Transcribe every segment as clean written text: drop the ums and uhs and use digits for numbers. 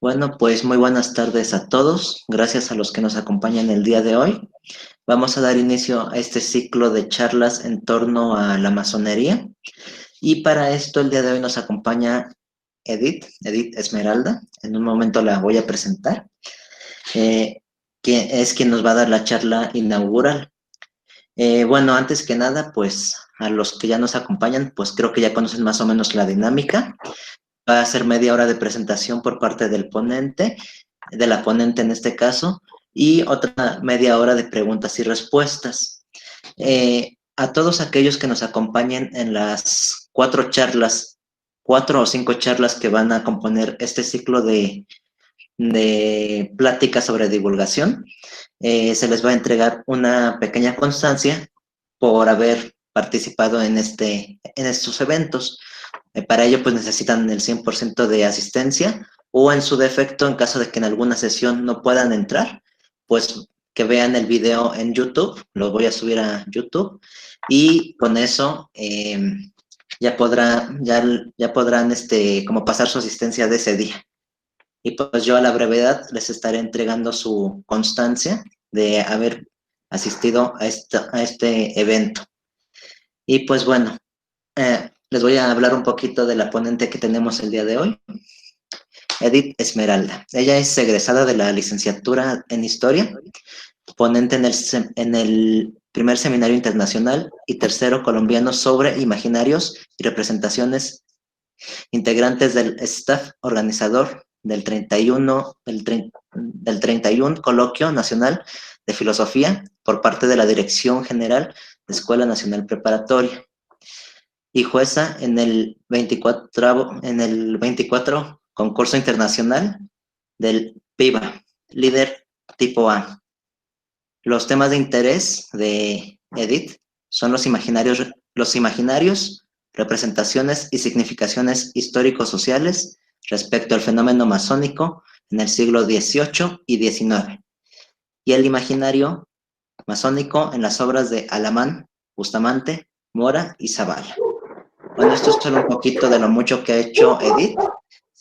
Bueno, pues muy buenas tardes a todos. Gracias a los que nos acompañan el día de hoy. Vamos a dar inicio a este ciclo de charlas en torno a la masonería. Y para esto el día de hoy nos acompaña Edith Esmeralda. En un momento la voy a presentar, que es quien nos va a dar la charla inaugural. Bueno, antes que nada, pues a los que ya nos acompañan, pues creo que ya conocen más o menos la dinámica. Va a ser media hora de presentación por parte del ponente, de la ponente en este caso, y otra media hora de preguntas y respuestas. A todos aquellos que nos acompañen en las 4 o 5 charlas que van a componer este ciclo de pláticas sobre divulgación, se les va a entregar una pequeña constancia por haber participado en estos eventos. Para ello, pues necesitan el 100% de asistencia o en su defecto, en caso de que en alguna sesión no puedan entrar, pues que vean el video en YouTube, lo voy a subir a YouTube y con eso ya podrán como pasar su asistencia de ese día. Y pues yo a la brevedad les estaré entregando su constancia de haber asistido a este evento. Y pues bueno, les voy a hablar un poquito de la ponente que tenemos el día de hoy, Edith Esmeralda. Ella es egresada de la licenciatura en Historia, ponente en el primer seminario internacional y tercero colombiano sobre imaginarios y representaciones, integrantes del staff organizador del 31 Coloquio Nacional de Filosofía por parte de la Dirección General de Escuela Nacional Preparatoria y jueza en el 24 concurso internacional del PIBA, líder tipo A. Los temas de interés de Edith son los imaginarios, representaciones y significaciones histórico-sociales respecto al fenómeno masónico en el siglo XVIII y XIX, y el imaginario masónico en las obras de Alamán, Bustamante, Mora y Zavala. Bueno, esto es solo un poquito de lo mucho que ha hecho Edith,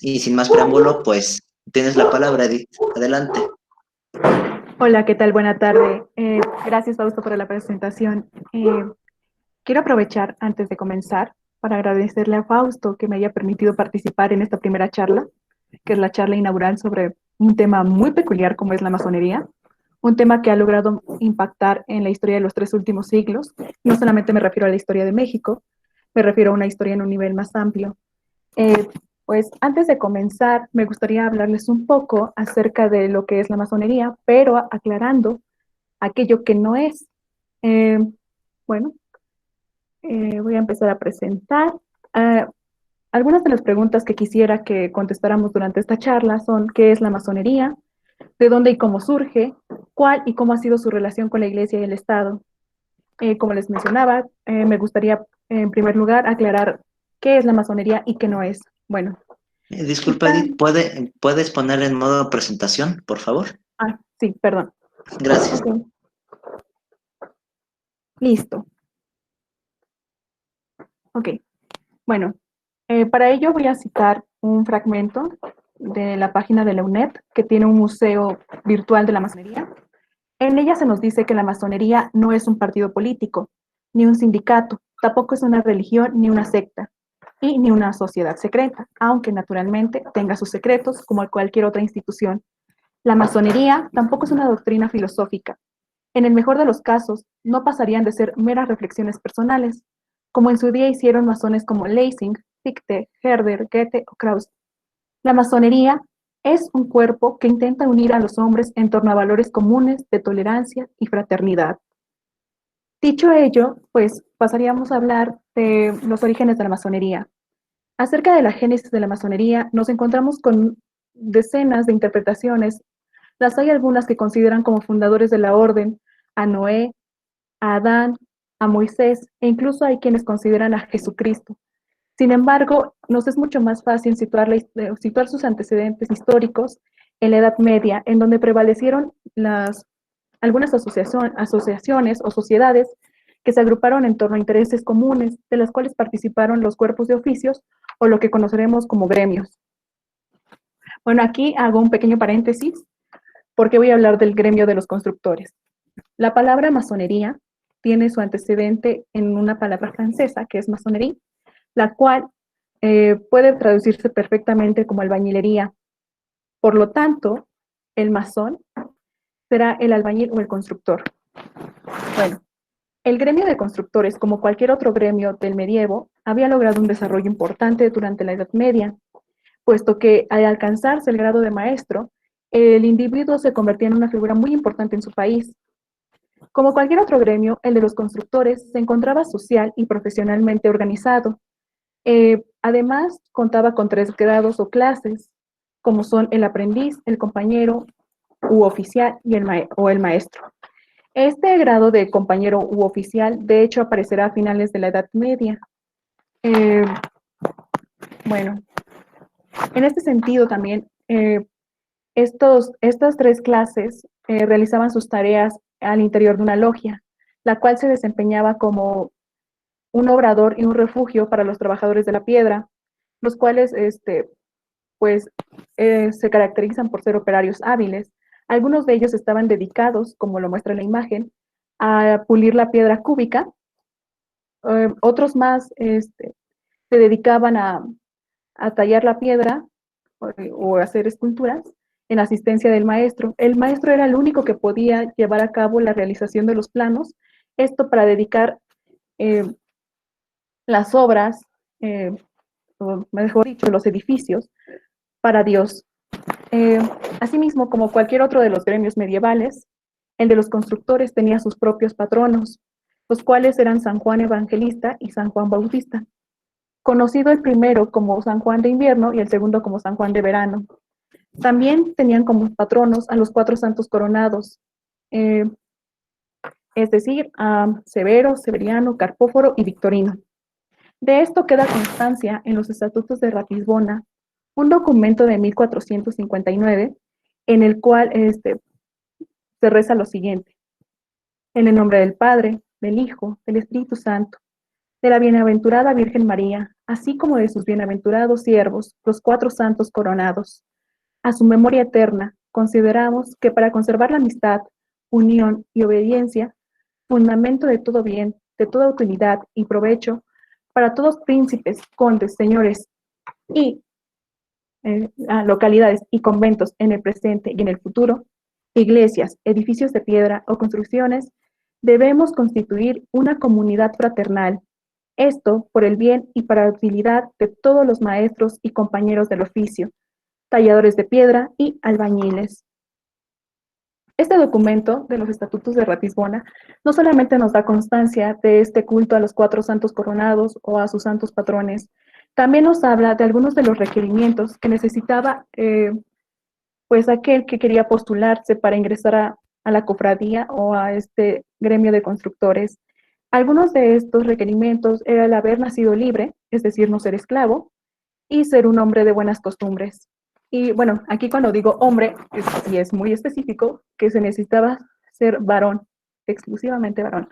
y sin más preámbulo, pues tienes la palabra, Edith. Adelante. Hola, ¿qué tal? Buena tarde. Gracias, Fausto, por la presentación. Quiero aprovechar antes de comenzar para agradecerle a Fausto que me haya permitido participar en esta primera charla, que es la charla inaugural sobre un tema muy peculiar como es la masonería, un tema que ha logrado impactar en la historia de los 3 últimos siglos. No solamente me refiero a la historia de México, me refiero a una historia en un nivel más amplio. Eh, pues antes de comenzar, me gustaría hablarles un poco acerca de lo que es la masonería, pero aclarando aquello que no es. Eh, bueno, voy a empezar a presentar. Uh, Algunas de las preguntas que quisiera que contestáramos durante esta charla son: ¿qué es la masonería? ¿De dónde y cómo surge? ¿Cuál y cómo ha sido su relación con la Iglesia y el Estado? Como les mencionaba, me gustaría en primer lugar aclarar qué es la masonería y qué no es. Bueno, Disculpa, quizá, Edith, ¿puedes poner en modo presentación, por favor? sí, perdón. Gracias. Ok, listo. Ok, bueno, para ello voy a citar un fragmento de la página de la UNED, que tiene un museo virtual de la masonería. En ella se nos dice que la masonería no es un partido político, ni un sindicato, tampoco es una religión ni una secta, y ni una sociedad secreta, aunque naturalmente tenga sus secretos como cualquier otra institución. La masonería tampoco es una doctrina filosófica. En el mejor de los casos, no pasarían de ser meras reflexiones personales, como en su día hicieron masones como Lessing, Fichte, Herder, Goethe o Krauss. La masonería es un cuerpo que intenta unir a los hombres en torno a valores comunes de tolerancia y fraternidad. Dicho ello, pues pasaríamos a hablar de los orígenes de la masonería. Acerca de la génesis de la masonería, nos encontramos con decenas de interpretaciones. Las hay algunas que consideran como fundadores de la orden a Noé, a Adán, a Moisés, e incluso hay quienes consideran a Jesucristo. Sin embargo, nos es mucho más fácil situar sus antecedentes históricos en la Edad Media, en donde prevalecieron algunas asociaciones o sociedades que se agruparon en torno a intereses comunes, de las cuales participaron los cuerpos de oficios o lo que conoceremos como gremios. Bueno, aquí hago un pequeño paréntesis porque voy a hablar del gremio de los constructores. La palabra masonería tiene su antecedente en una palabra francesa que es maçonnerie, la cual puede traducirse perfectamente como albañilería. Por lo tanto, el masón será el albañil o el constructor. Bueno, el gremio de constructores, como cualquier otro gremio del medievo, había logrado un desarrollo importante durante la Edad Media, puesto que al alcanzarse el grado de maestro, el individuo se convertía en una figura muy importante en su país. Como cualquier otro gremio, el de los constructores se encontraba social y profesionalmente organizado. Además, contaba con 3 grados o clases, como son el aprendiz, el compañero u oficial y el maestro. Este grado de compañero u oficial, de hecho, aparecerá a finales de la Edad Media. Eh, bueno, en este sentido también, estas 3 clases realizaban sus tareas al interior de una logia, la cual se desempeñaba como un obrador y un refugio para los trabajadores de la piedra, los cuales pues, se caracterizan por ser operarios hábiles. Algunos de ellos estaban dedicados, como lo muestra la imagen, a pulir la piedra cúbica. Otros más se dedicaban a tallar la piedra o hacer esculturas en asistencia del maestro. El maestro era el único que podía llevar a cabo la realización de los planos, esto para dedicar eh, las obras, o mejor dicho, los edificios, para Dios. Eh, Asimismo, como cualquier otro de los gremios medievales, el de los constructores tenía sus propios patronos, los cuales eran San Juan Evangelista y San Juan Bautista, conocido el primero como San Juan de invierno y el segundo como San Juan de verano. También tenían como patronos a los 4 santos coronados, eh, es decir, a Severo, Severiano, Carpóforo y Victorino. De esto queda constancia en los Estatutos de Ratisbona, un documento de 1459, en el cual se reza lo siguiente: en el nombre del Padre, del Hijo, del Espíritu Santo, de la bienaventurada Virgen María, así como de sus bienaventurados siervos, los 4 santos coronados. A su memoria eterna, consideramos que para conservar la amistad, unión y obediencia, fundamento de todo bien, de toda utilidad y provecho, para todos príncipes, condes, señores y localidades y conventos en el presente y en el futuro, iglesias, edificios de piedra o construcciones, debemos constituir una comunidad fraternal. Esto por el bien y para la utilidad de todos los maestros y compañeros del oficio, talladores de piedra y albañiles. Este documento de los Estatutos de Ratisbona no solamente nos da constancia de este culto a los 4 santos coronados o a sus santos patrones, también nos habla de algunos de los requerimientos que necesitaba pues aquel que quería postularse para ingresar a la cofradía o a este gremio de constructores. Algunos de estos requerimientos era el haber nacido libre, es decir, no ser esclavo, y ser un hombre de buenas costumbres. Y bueno, aquí cuando digo hombre, sí es muy específico, que se necesitaba ser varón, exclusivamente varón.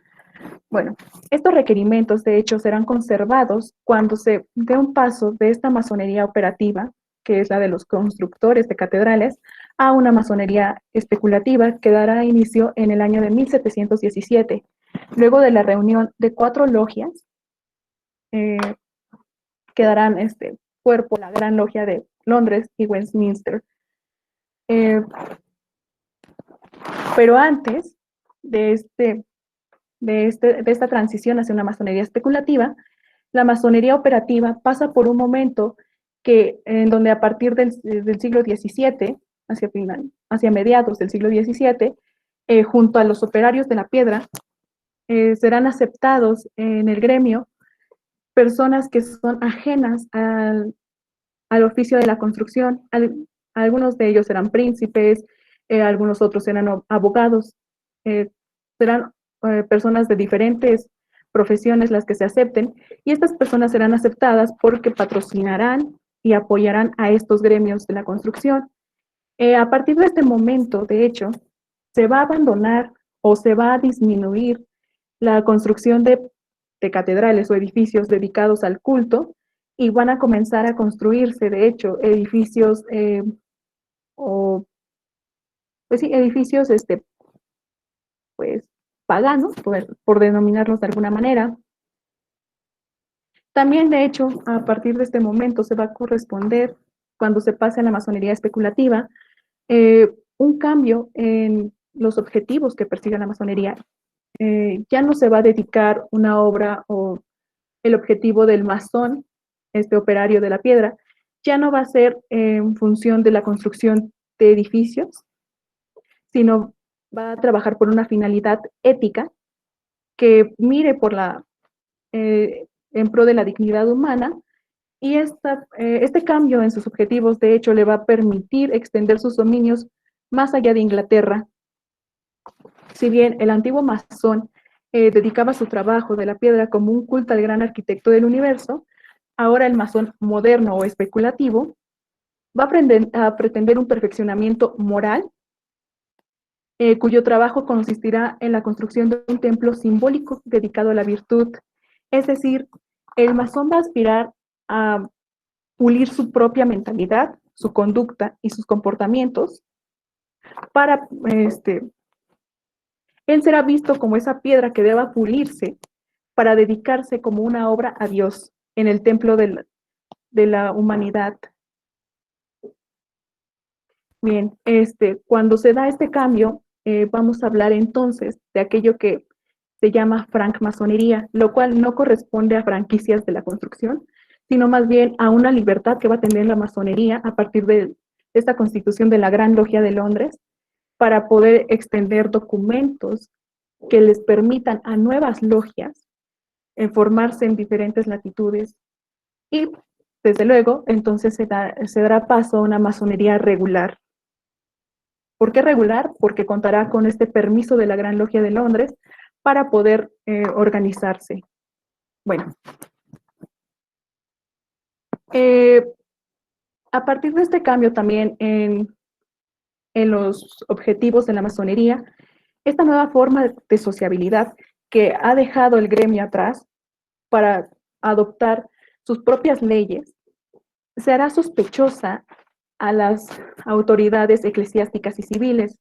Bueno, estos requerimientos de hecho serán conservados cuando se dé un paso de esta masonería operativa, que es la de los constructores de catedrales, a una masonería especulativa que dará inicio en el año de 1717, luego de la reunión de 4 logias eh, que darán cuerpo a la Gran Logia de Londres y Westminster. Eh, pero antes de, de esta transición hacia una masonería especulativa, la masonería operativa pasa por un momento en donde a partir del siglo XVII, hacia mediados del siglo XVII, junto a los operarios de la piedra, serán aceptados en el gremio personas que son ajenas al oficio de la construcción. Algunos de ellos eran príncipes, algunos otros eran abogados, serán personas de diferentes profesiones las que se acepten, y estas personas serán aceptadas porque patrocinarán y apoyarán a estos gremios de la construcción. A partir de este momento, de hecho, se va a abandonar o se va a disminuir la construcción de catedrales o edificios dedicados al culto, y van a comenzar a construirse, de hecho, edificios o, pues sí, edificios, pues, paganos, por denominarlos de alguna manera. También, de hecho, a partir de este momento se va a corresponder, cuando se pase a la masonería especulativa, un cambio en los objetivos que persigue la masonería. Ya no se va a dedicar una obra o el objetivo del masón, este operario de la piedra, ya no va a ser en función de la construcción de edificios, sino va a trabajar por una finalidad ética que mire por en pro de la dignidad humana, y este cambio en sus objetivos, de hecho, le va a permitir extender sus dominios más allá de Inglaterra. Si bien el antiguo masón dedicaba su trabajo de la piedra como un culto al gran arquitecto del universo, ahora el masón moderno o especulativo va a pretender un perfeccionamiento moral, cuyo trabajo consistirá en la construcción de un templo simbólico dedicado a la virtud. Es decir, el masón va a aspirar a pulir su propia mentalidad, su conducta y sus comportamientos para, él será visto como esa piedra que deba pulirse para dedicarse como una obra a Dios en el templo de la humanidad. Bien, cuando se da este cambio, vamos a hablar entonces de aquello que se llama francmasonería, lo cual no corresponde a franquicias de la construcción, sino más bien a una libertad que va a tener la masonería a partir de esta constitución de la Gran Logia de Londres para poder extender documentos que les permitan a nuevas logias formarse en diferentes latitudes y, desde luego, entonces se dará paso a una masonería regular. ¿Por qué regular? Porque contará con este permiso de la Gran Logia de Londres para poder organizarse. Bueno, a partir de este cambio también en los objetivos de la masonería, esta nueva forma de sociabilidad que ha dejado el gremio atrás para adoptar sus propias leyes, se hará sospechosa a las autoridades eclesiásticas y civiles,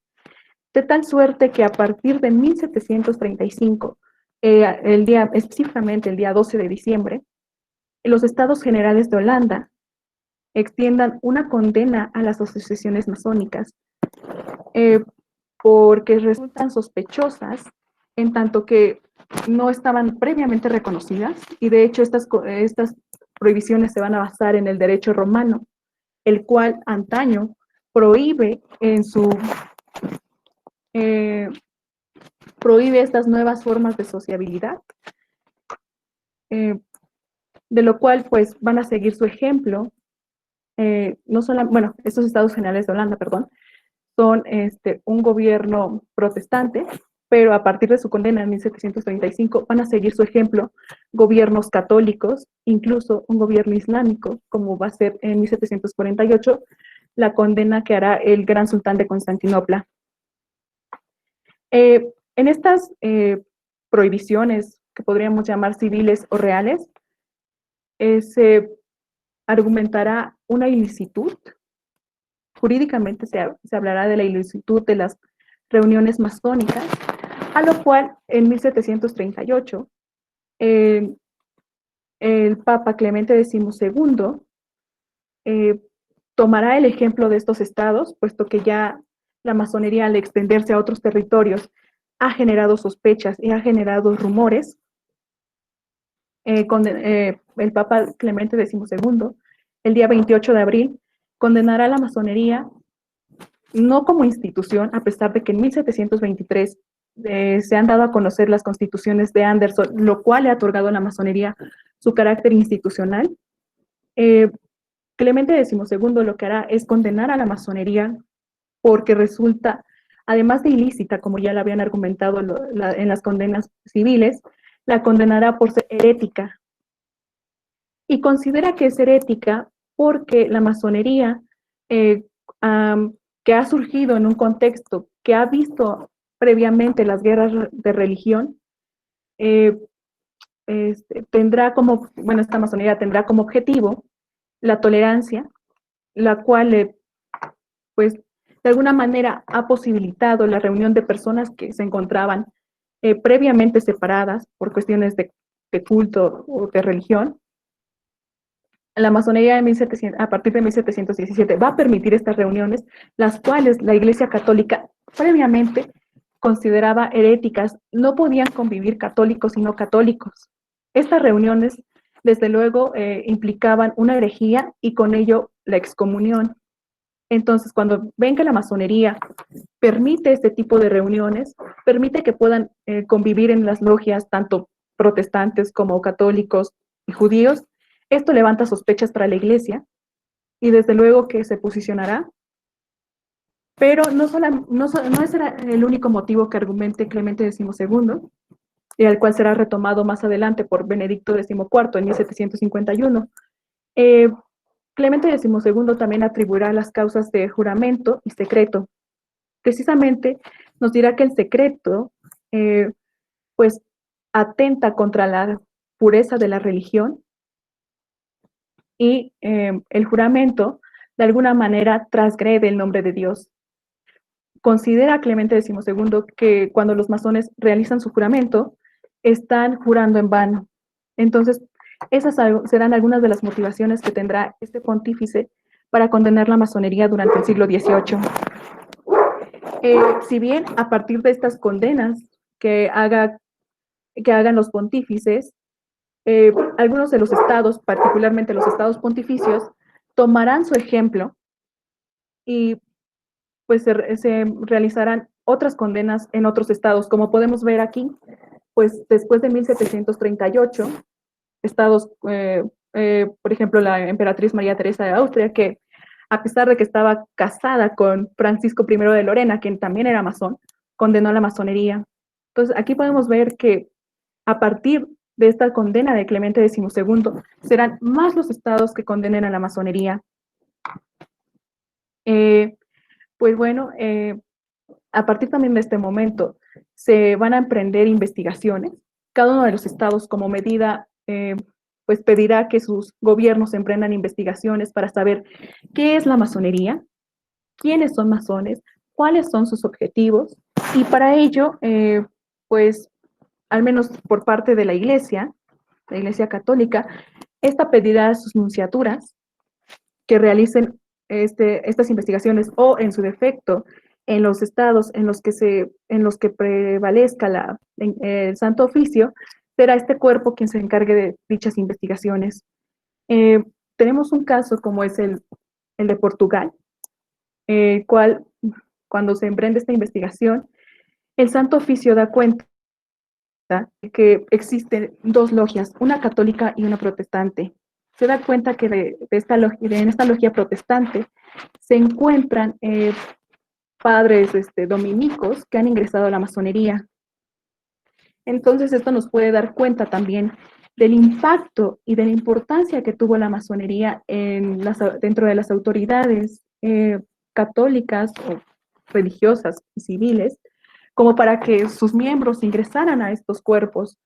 de tal suerte que a partir de 1735, específicamente el día 12 de diciembre, los Estados Generales de Holanda extiendan una condena a las asociaciones masónicas, porque resultan sospechosas en tanto que no estaban previamente reconocidas, y de hecho estas prohibiciones se van a basar en el derecho romano, el cual antaño prohíbe eh, prohíbe estas nuevas formas de sociabilidad, eh, de lo cual pues van a seguir su ejemplo, no solo, bueno, estos Estados Generales de Holanda, perdón, son un gobierno protestante, pero a partir de su condena en 1735 van a seguir su ejemplo gobiernos católicos, incluso un gobierno islámico, como va a ser en 1748 la condena que hará el gran sultán de Constantinopla. En estas prohibiciones, que podríamos llamar civiles o reales, se argumentará una ilicitud. Jurídicamente se hablará de la ilicitud de las reuniones masónicas, a lo cual en 1738 el Papa Clemente XII tomará el ejemplo de estos estados, puesto que ya la masonería, al extenderse a otros territorios, ha generado sospechas y ha generado rumores. El Papa Clemente XII, el día 28 de abril, condenará a la masonería no como institución, a pesar de que en 1723 se han dado a conocer las constituciones de Anderson, lo cual le ha otorgado a la masonería su carácter institucional. Clemente XII lo que hará es condenar a la masonería porque resulta, además de ilícita, como ya la habían argumentado en las condenas civiles, la condenará por ser herética. Y considera que es herética porque la masonería, que ha surgido en un contexto que ha visto previamente las guerras de religión, esta masonería tendrá como objetivo la tolerancia, la cual pues de alguna manera ha posibilitado la reunión de personas que se encontraban previamente separadas por cuestiones de culto o de religión. La masonería de 1700, a partir de 1717 va a permitir estas reuniones, las cuales la Iglesia Católica previamente consideraba heréticas, no podían convivir católicos y no católicos. Estas reuniones, desde luego, implicaban una herejía y con ello la excomunión. Entonces, cuando ven que la masonería permite este tipo de reuniones, permite que puedan convivir en las logias tanto protestantes como católicos y judíos, esto levanta sospechas para la Iglesia y desde luego que se posicionará, pero no será el único motivo que argumente Clemente XII, y al cual será retomado más adelante por Benedicto XIV en 1751. Clemente XII también atribuirá las causas de juramento y secreto. Precisamente nos dirá que el secreto pues atenta contra la pureza de la religión y el juramento de alguna manera transgrede el nombre de Dios. Considera Clemente XII que cuando los masones realizan su juramento, están jurando en vano. Entonces, esas serán algunas de las motivaciones que tendrá este pontífice para condenar la masonería durante el siglo XVIII. Si bien a partir de estas condenas que hagan los pontífices, algunos de los estados, particularmente los estados pontificios, tomarán su ejemplo y pues se realizarán otras condenas en otros estados, como podemos ver aquí, pues después de 1738, estados, por ejemplo, la emperatriz María Teresa de Austria, que a pesar de que estaba casada con Francisco I de Lorena, quien también era masón, condenó a la masonería. Entonces, aquí podemos ver que a partir de esta condena de Clemente XII, serán más los estados que condenen a la masonería. Pues bueno, a partir también de este momento, se van a emprender investigaciones. Cada uno de los estados, como medida, pues pedirá que sus gobiernos emprendan investigaciones para saber qué es la masonería, quiénes son masones, cuáles son sus objetivos, y para ello, pues, al menos por parte de la Iglesia Católica, esta pedirá a sus nunciaturas que realicen estas investigaciones o, en su defecto, en los estados en los que prevalezca el Santo Oficio, será este cuerpo quien se encargue de dichas investigaciones. Tenemos un caso como es el de Portugal, cual, cuando se emprende esta investigación, el Santo Oficio da cuenta de que existen dos logias, una católica y una protestante. Se da cuenta que en esta logia protestante se encuentran padres dominicos que han ingresado a la masonería. Entonces, esto nos puede dar cuenta también del impacto y de la importancia que tuvo la masonería dentro de las autoridades católicas o religiosas y civiles, como para que sus miembros ingresaran a estos cuerpos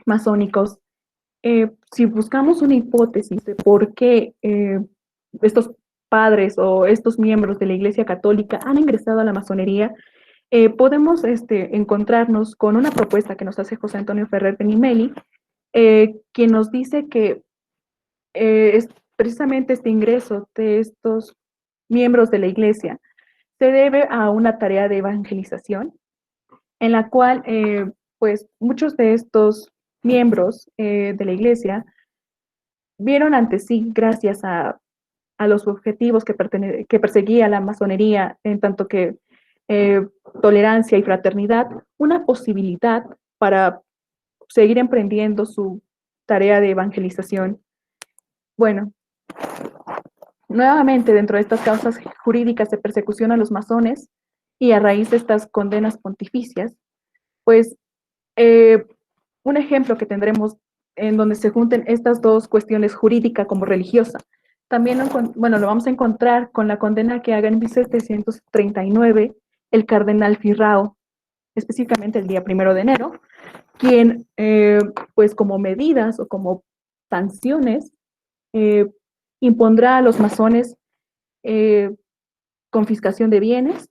masónicos. Si buscamos una hipótesis de por qué estos padres o estos miembros de la Iglesia Católica han ingresado a la masonería, podemos encontrarnos con una propuesta que nos hace José Antonio Ferrer Benimeli, quien nos dice que es precisamente este ingreso de estos miembros de la Iglesia se debe a una tarea de evangelización, en la cual pues muchos de estos miembros de la Iglesia vieron ante sí, gracias a los objetivos que perseguía la masonería, en tanto que tolerancia y fraternidad, una posibilidad para seguir emprendiendo su tarea de evangelización. Bueno, nuevamente dentro de estas causas jurídicas de persecución a los masones y a raíz de estas condenas pontificias, pues un ejemplo que tendremos en donde se junten estas dos cuestiones, jurídica como religiosa. También lo vamos a encontrar con la condena que haga en 1739 el cardenal Firrao, específicamente el día 1 de enero, quien, pues como medidas o como sanciones, impondrá a los masones confiscación de bienes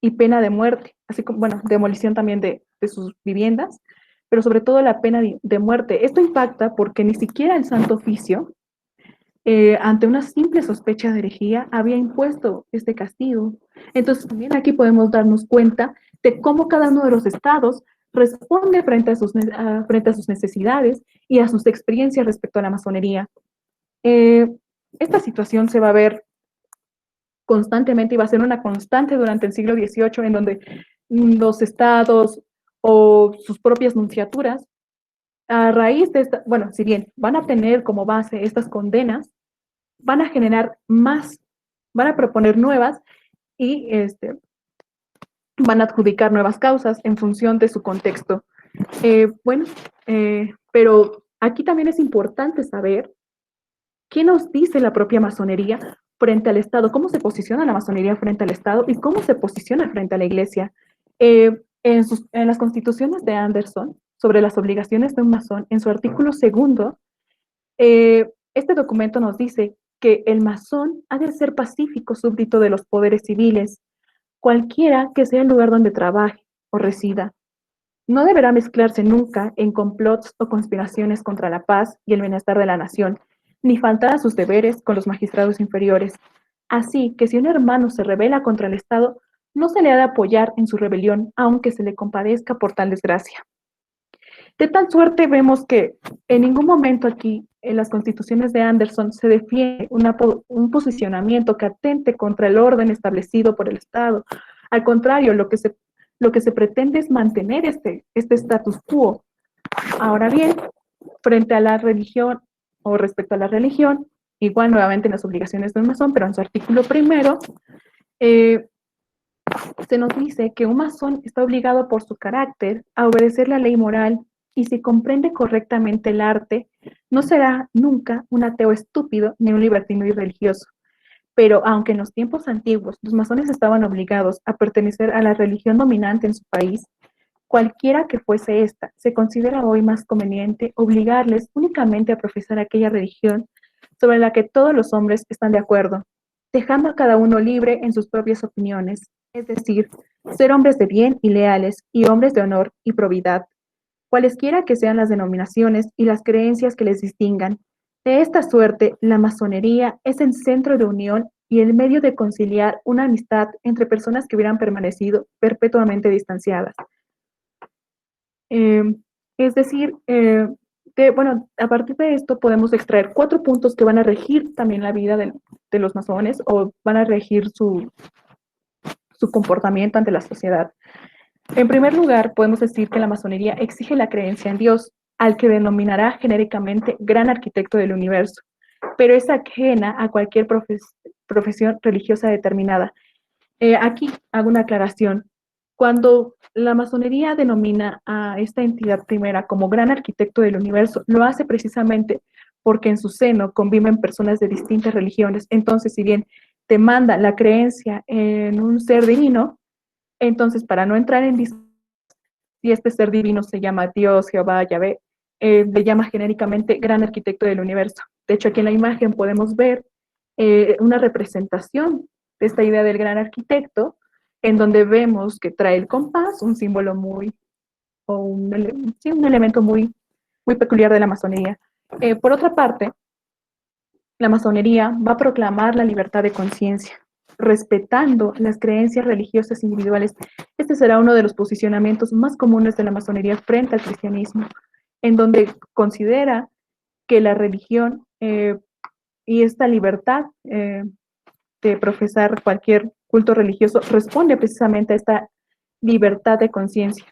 y pena de muerte, así como, bueno, demolición también de sus viviendas, pero sobre todo la pena de muerte. Esto impacta porque ni siquiera el Santo Oficio, ante una simple sospecha de herejía, había impuesto este castigo. Entonces, también aquí podemos darnos cuenta de cómo cada uno de los estados responde frente a sus necesidades y a sus experiencias respecto a la masonería. Esta situación se va a ver constantemente y va a ser una constante durante el siglo XVIII, en donde los estados o sus propias nunciaturas, a raíz de esta, bueno, si bien van a tener como base estas condenas, van a generar más, van a proponer nuevas y van a adjudicar nuevas causas en función de su contexto. Bueno, pero aquí también es importante saber qué nos dice la propia masonería frente al Estado, cómo se posiciona la masonería frente al Estado y cómo se posiciona frente a la Iglesia. En las constituciones de Anderson sobre las obligaciones de un masón, en su artículo segundo, este documento nos dice que el masón ha de ser pacífico súbdito de los poderes civiles, cualquiera que sea el lugar donde trabaje o resida. No deberá mezclarse nunca en complots o conspiraciones contra la paz y el bienestar de la nación, ni faltar a sus deberes con los magistrados inferiores. Así que si un hermano se rebela contra el Estado, no se le ha de apoyar en su rebelión, aunque se le compadezca por tal desgracia. De tal suerte vemos que en ningún momento aquí en las constituciones de Anderson se defiende un posicionamiento que atente contra el orden establecido por el Estado. Al contrario, lo que se pretende es mantener este status quo. Ahora bien, frente a la religión o respecto a la religión, igual nuevamente en las obligaciones de un masón, pero en su artículo primero, se nos dice que un masón está obligado por su carácter a obedecer la ley moral y si comprende correctamente el arte, no será nunca un ateo estúpido ni un libertino irreligioso. Pero aunque en los tiempos antiguos los masones estaban obligados a pertenecer a la religión dominante en su país, cualquiera que fuese esta, se considera hoy más conveniente obligarles únicamente a profesar aquella religión sobre la que todos los hombres están de acuerdo, dejando a cada uno libre en sus propias opiniones, es decir, ser hombres de bien y leales y hombres de honor y probidad, cualesquiera que sean las denominaciones y las creencias que les distingan. De esta suerte, la masonería es el centro de unión y el medio de conciliar una amistad entre personas que hubieran permanecido perpetuamente distanciadas. Es decir, bueno, a partir de esto podemos extraer 4 puntos que van a regir también la vida de los masones o van a regir su comportamiento ante la sociedad. En primer lugar, podemos decir que la masonería exige la creencia en Dios, al que denominará genéricamente gran arquitecto del universo, pero es ajena a cualquier profesión religiosa determinada. Aquí hago una aclaración. Cuando la masonería denomina a esta entidad primera como gran arquitecto del universo, lo hace precisamente porque en su seno conviven personas de distintas religiones. Entonces, si bien demanda la creencia en un ser divino, entonces para no entrar en discusión si este ser divino se llama Dios, Jehová, Yahvé, le llama genéricamente gran arquitecto del universo. De hecho, aquí en la imagen podemos ver una representación de esta idea del gran arquitecto, en donde vemos que trae el compás, un símbolo sí, un elemento muy, muy peculiar de la masonería. Por otra parte, la masonería va a proclamar la libertad de conciencia, respetando las creencias religiosas individuales. Este será uno de los posicionamientos más comunes de la masonería frente al cristianismo, en donde considera que la religión y esta libertad de profesar cualquier culto religioso responde precisamente a esta libertad de conciencia.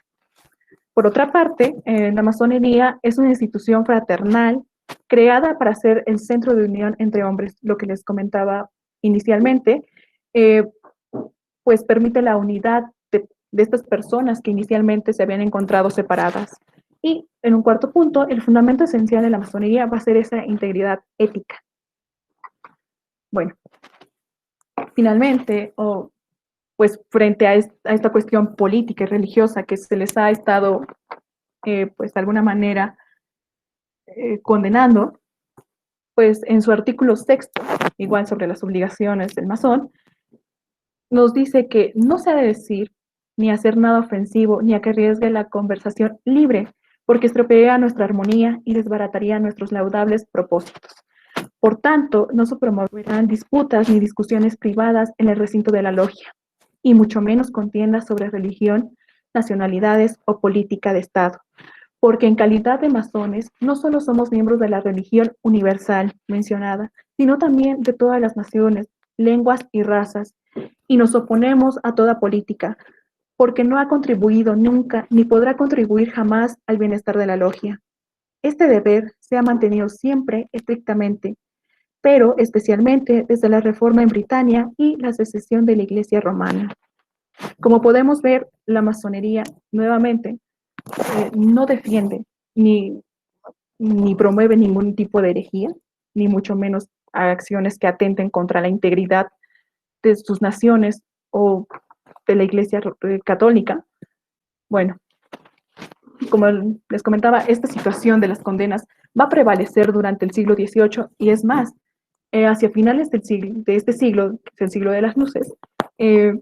Por otra parte, la masonería es una institución fraternal creada para ser el centro de unión entre hombres, lo que les comentaba inicialmente, eh, pues permite la unidad de estas personas que inicialmente se habían encontrado separadas. Y en un cuarto punto, el fundamento esencial de la masonería va a ser esa integridad ética. Bueno, finalmente, pues frente a esta cuestión política y religiosa que se les ha estado, pues de alguna manera, condenando, pues en su artículo sexto, igual sobre las obligaciones del masón, nos dice que no se ha de decir ni hacer nada ofensivo, ni a que arriesgue la conversación libre, porque estropearía nuestra armonía y desbarataría nuestros laudables propósitos. Por tanto, no se promoverán disputas ni discusiones privadas en el recinto de la logia, y mucho menos contiendas sobre religión, nacionalidades o política de Estado, porque en calidad de masones no solo somos miembros de la religión universal mencionada, sino también de todas las naciones, lenguas y razas, y nos oponemos a toda política, porque no ha contribuido nunca ni podrá contribuir jamás al bienestar de la logia. Este deber se ha mantenido siempre estrictamente, pero especialmente desde la reforma en Britania y la secesión de la Iglesia romana. Como podemos ver, la masonería nuevamente no defiende ni promueve ningún tipo de herejía, ni mucho menos acciones que atenten contra la integridad de sus naciones o de la Iglesia católica. Bueno, como les comentaba, esta situación de las condenas va a prevalecer durante el siglo XVIII y es más, hacia finales de este siglo, que es el siglo de las luces, eh,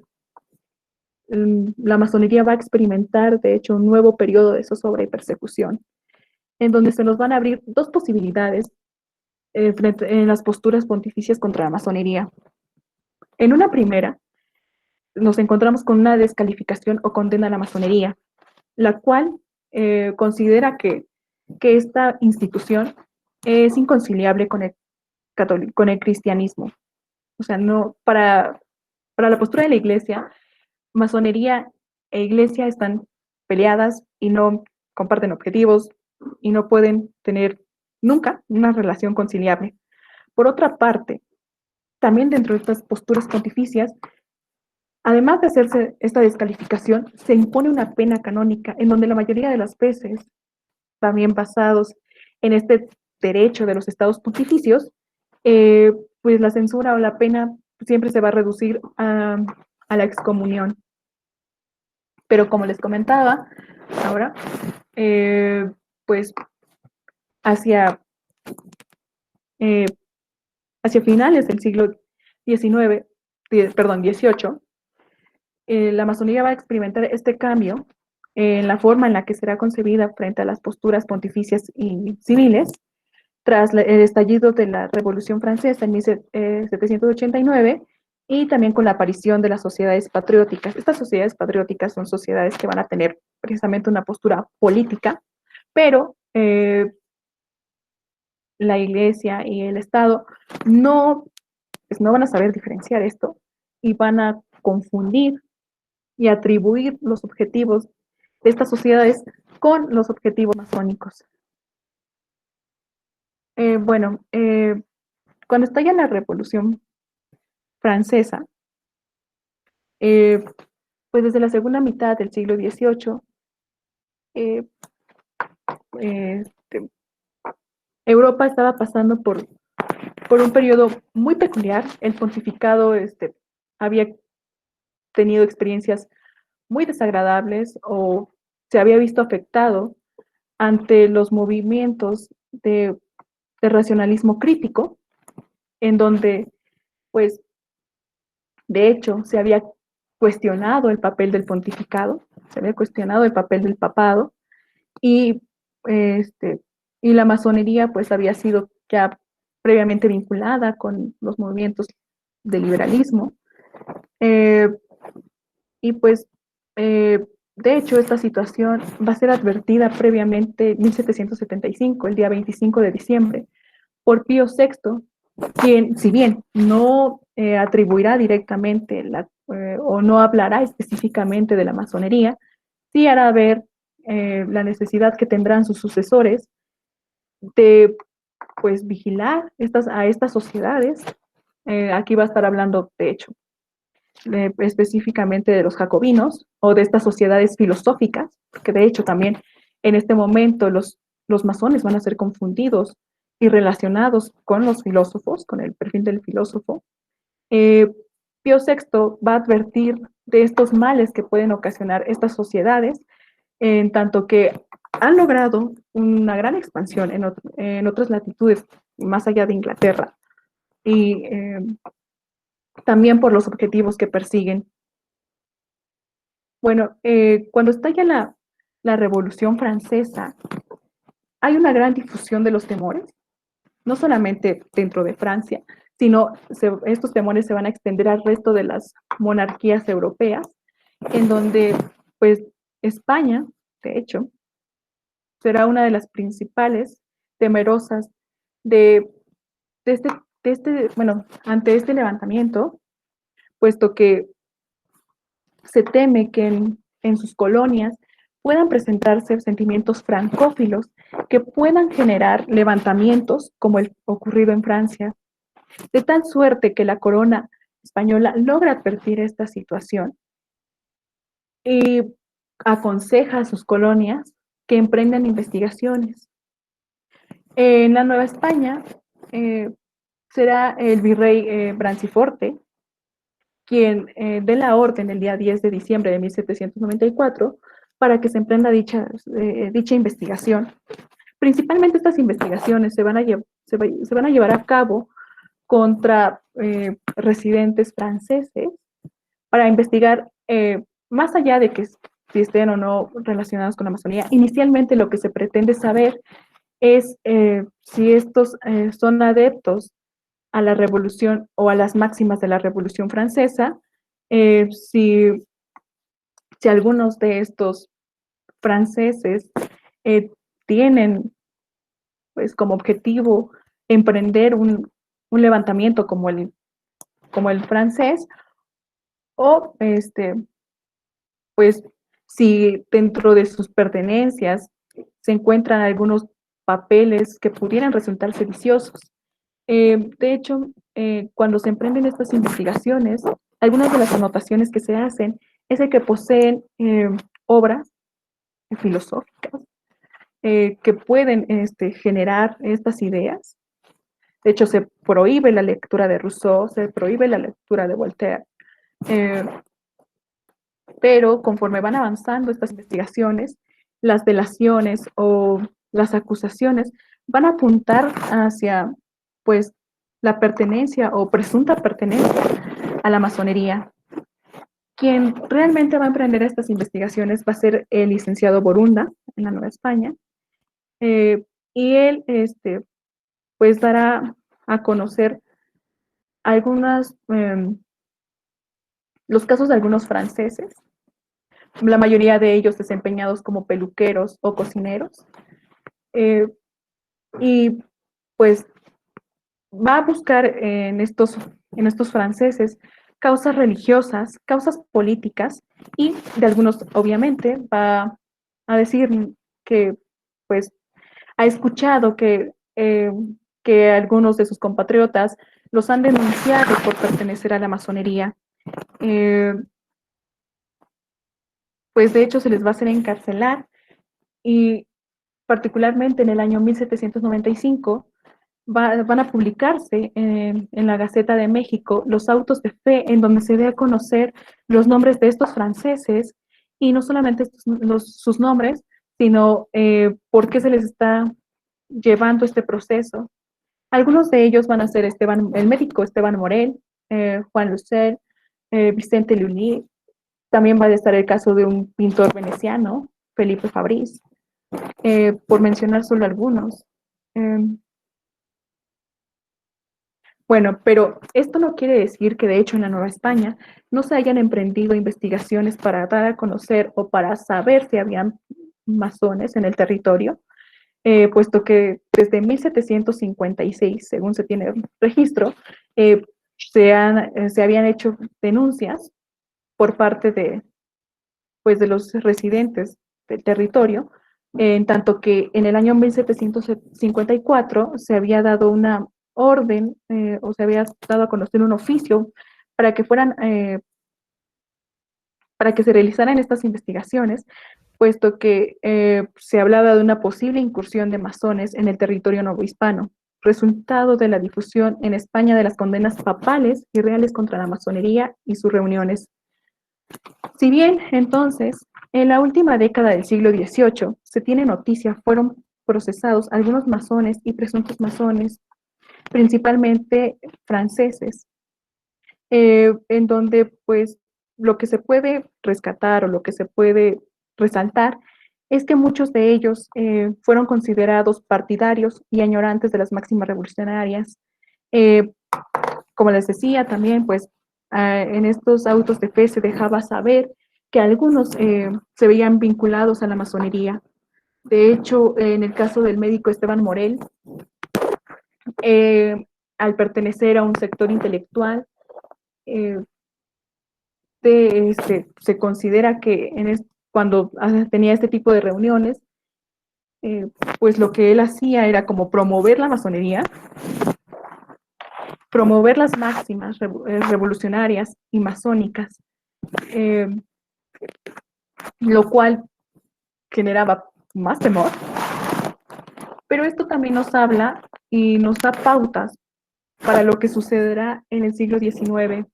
la masonería va a experimentar, de hecho, un nuevo periodo de zozobra y persecución, en donde se nos van a abrir dos posibilidades en las posturas pontificias contra la masonería. En una primera, nos encontramos con una descalificación o condena a la masonería, la cual considera que esta institución es inconciliable con el cristianismo. O sea, no, para la postura de la iglesia, masonería e iglesia están peleadas y no comparten objetivos y no pueden tener nunca una relación conciliable. Por otra parte, también dentro de estas posturas pontificias, además de hacerse esta descalificación, se impone una pena canónica en donde la mayoría de las veces, también basados en este derecho de los estados pontificios, eh, pues la censura o la pena siempre se va a reducir a la excomunión. Pero como les comentaba ahora, pues hacia, eh, hacia finales del siglo XIX, perdón, XVIII, la masonería va a experimentar este cambio en la forma en la que será concebida frente a las posturas pontificias y civiles tras el estallido de la Revolución Francesa en 1789 y también con la aparición de las sociedades patrióticas. Estas sociedades patrióticas son sociedades que van a tener precisamente una postura política, pero la Iglesia y el Estado no, pues no van a saber diferenciar esto y van a confundir y atribuir los objetivos de estas sociedades con los objetivos masónicos. Bueno, cuando estalla la Revolución Francesa, eh, pues desde la segunda mitad del siglo XVIII, eh, este, Europa estaba pasando por un periodo muy peculiar. El pontificado había tenido experiencias muy desagradables o se había visto afectado ante los movimientos de racionalismo crítico, en donde, pues, de hecho, se había cuestionado el papel del pontificado, se había cuestionado el papel del papado, y, este, y la masonería, pues, había sido ya previamente vinculada con los movimientos de liberalismo. Eh, y pues, de hecho, esta situación va a ser advertida previamente en 1775, el día 25 de diciembre, por Pío VI, quien, si bien no atribuirá directamente o no hablará específicamente de la masonería, sí hará ver la necesidad que tendrán sus sucesores de pues vigilar a estas sociedades. Aquí va a estar hablando, de hecho, específicamente de los jacobinos o de estas sociedades filosóficas, porque de hecho también en este momento los masones van a ser confundidos y relacionados con los filósofos, con el perfil del filósofo. Pío VI va a advertir de estos males que pueden ocasionar estas sociedades, en tanto que han logrado una gran expansión en otras latitudes, más allá de Inglaterra. Y también por los objetivos que persiguen. Bueno, cuando estalla la Revolución Francesa, hay una gran difusión de los temores, no solamente dentro de Francia, sino estos temores se van a extender al resto de las monarquías europeas, en donde, pues, España, de hecho, será una de las principales temerosas de, de este, bueno, ante este levantamiento, puesto que se teme que en sus colonias puedan presentarse sentimientos francófilos que puedan generar levantamientos como el ocurrido en Francia, de tal suerte que la corona española logra advertir esta situación y aconseja a sus colonias que emprendan investigaciones. En la Nueva España será el virrey Branciforte quien dé la orden el día 10 de diciembre de 1794 para que se emprenda dicha investigación. Principalmente estas investigaciones se van a llevar a cabo contra residentes franceses para investigar más allá de que si estén o no relacionados con la Amazonía. Inicialmente lo que se pretende saber es si estos son adeptos a la revolución o a las máximas de la Revolución Francesa, si, si algunos de estos franceses tienen pues como objetivo emprender un levantamiento como el francés, o pues si dentro de sus pertenencias se encuentran algunos papeles que pudieran resultar sediciosos. De hecho, cuando se emprenden estas investigaciones, algunas de las anotaciones que se hacen es el que poseen obras filosóficas que pueden generar estas ideas. De hecho, se prohíbe la lectura de Rousseau, se prohíbe la lectura de Voltaire, eh, pero conforme van avanzando estas investigaciones, las delaciones o las acusaciones van a apuntar hacia, pues, la pertenencia o presunta pertenencia a la masonería. Quien realmente va a emprender estas investigaciones va a ser el licenciado Borunda en la Nueva España, y él, pues, dará a conocer algunas, los casos de algunos franceses, la mayoría de ellos desempeñados como peluqueros o cocineros, y pues va a buscar en estos franceses causas religiosas, causas políticas, y de algunos, obviamente, va a decir que pues ha escuchado que algunos de sus compatriotas los han denunciado por pertenecer a la masonería. Eh, pues de hecho se les va a hacer encarcelar, y particularmente en el año 1795 van a publicarse en la Gaceta de México los autos de fe en donde se dé a conocer los nombres de estos franceses, y no solamente sus nombres, sino por qué se les está llevando este proceso. Algunos de ellos van a ser el médico Esteban Morel, Juan Lucel, Vicente Lully. También va a estar el caso de un pintor veneciano, Felipe Fabriz, por mencionar solo algunos. Bueno, pero esto no quiere decir que de hecho en la Nueva España no se hayan emprendido investigaciones para dar a conocer o para saber si habían masones en el territorio, puesto que desde 1756, según se tiene registro, se habían hecho denuncias por parte pues, de los residentes del territorio, en tanto que en el año 1754 se había dado una orden o se había dado a conocer un oficio para que para que se realizaran estas investigaciones, puesto que se hablaba de una posible incursión de masones en el territorio novohispano, resultado de la difusión en España de las condenas papales y reales contra la masonería y sus reuniones. Si bien, entonces, en la última década del siglo XVIII se tiene noticia, fueron procesados algunos masones y presuntos masones, principalmente franceses, en donde pues lo que se puede rescatar o lo que se puede resaltar es que muchos de ellos fueron considerados partidarios y añorantes de las máximas revolucionarias. Eh, Como les decía también, pues en estos autos de fe se dejaba saber que algunos se veían vinculados a la masonería. De hecho, en el caso del médico Esteban Morel, eh, al pertenecer a un sector intelectual, eh, se considera que cuando tenía este tipo de reuniones, eh, pues lo que él hacía era como promover la masonería, promover las máximas revolucionarias y masónicas, eh, lo cual generaba más temor, pero esto también nos habla y nos da pautas para lo que sucederá en el siglo XIX,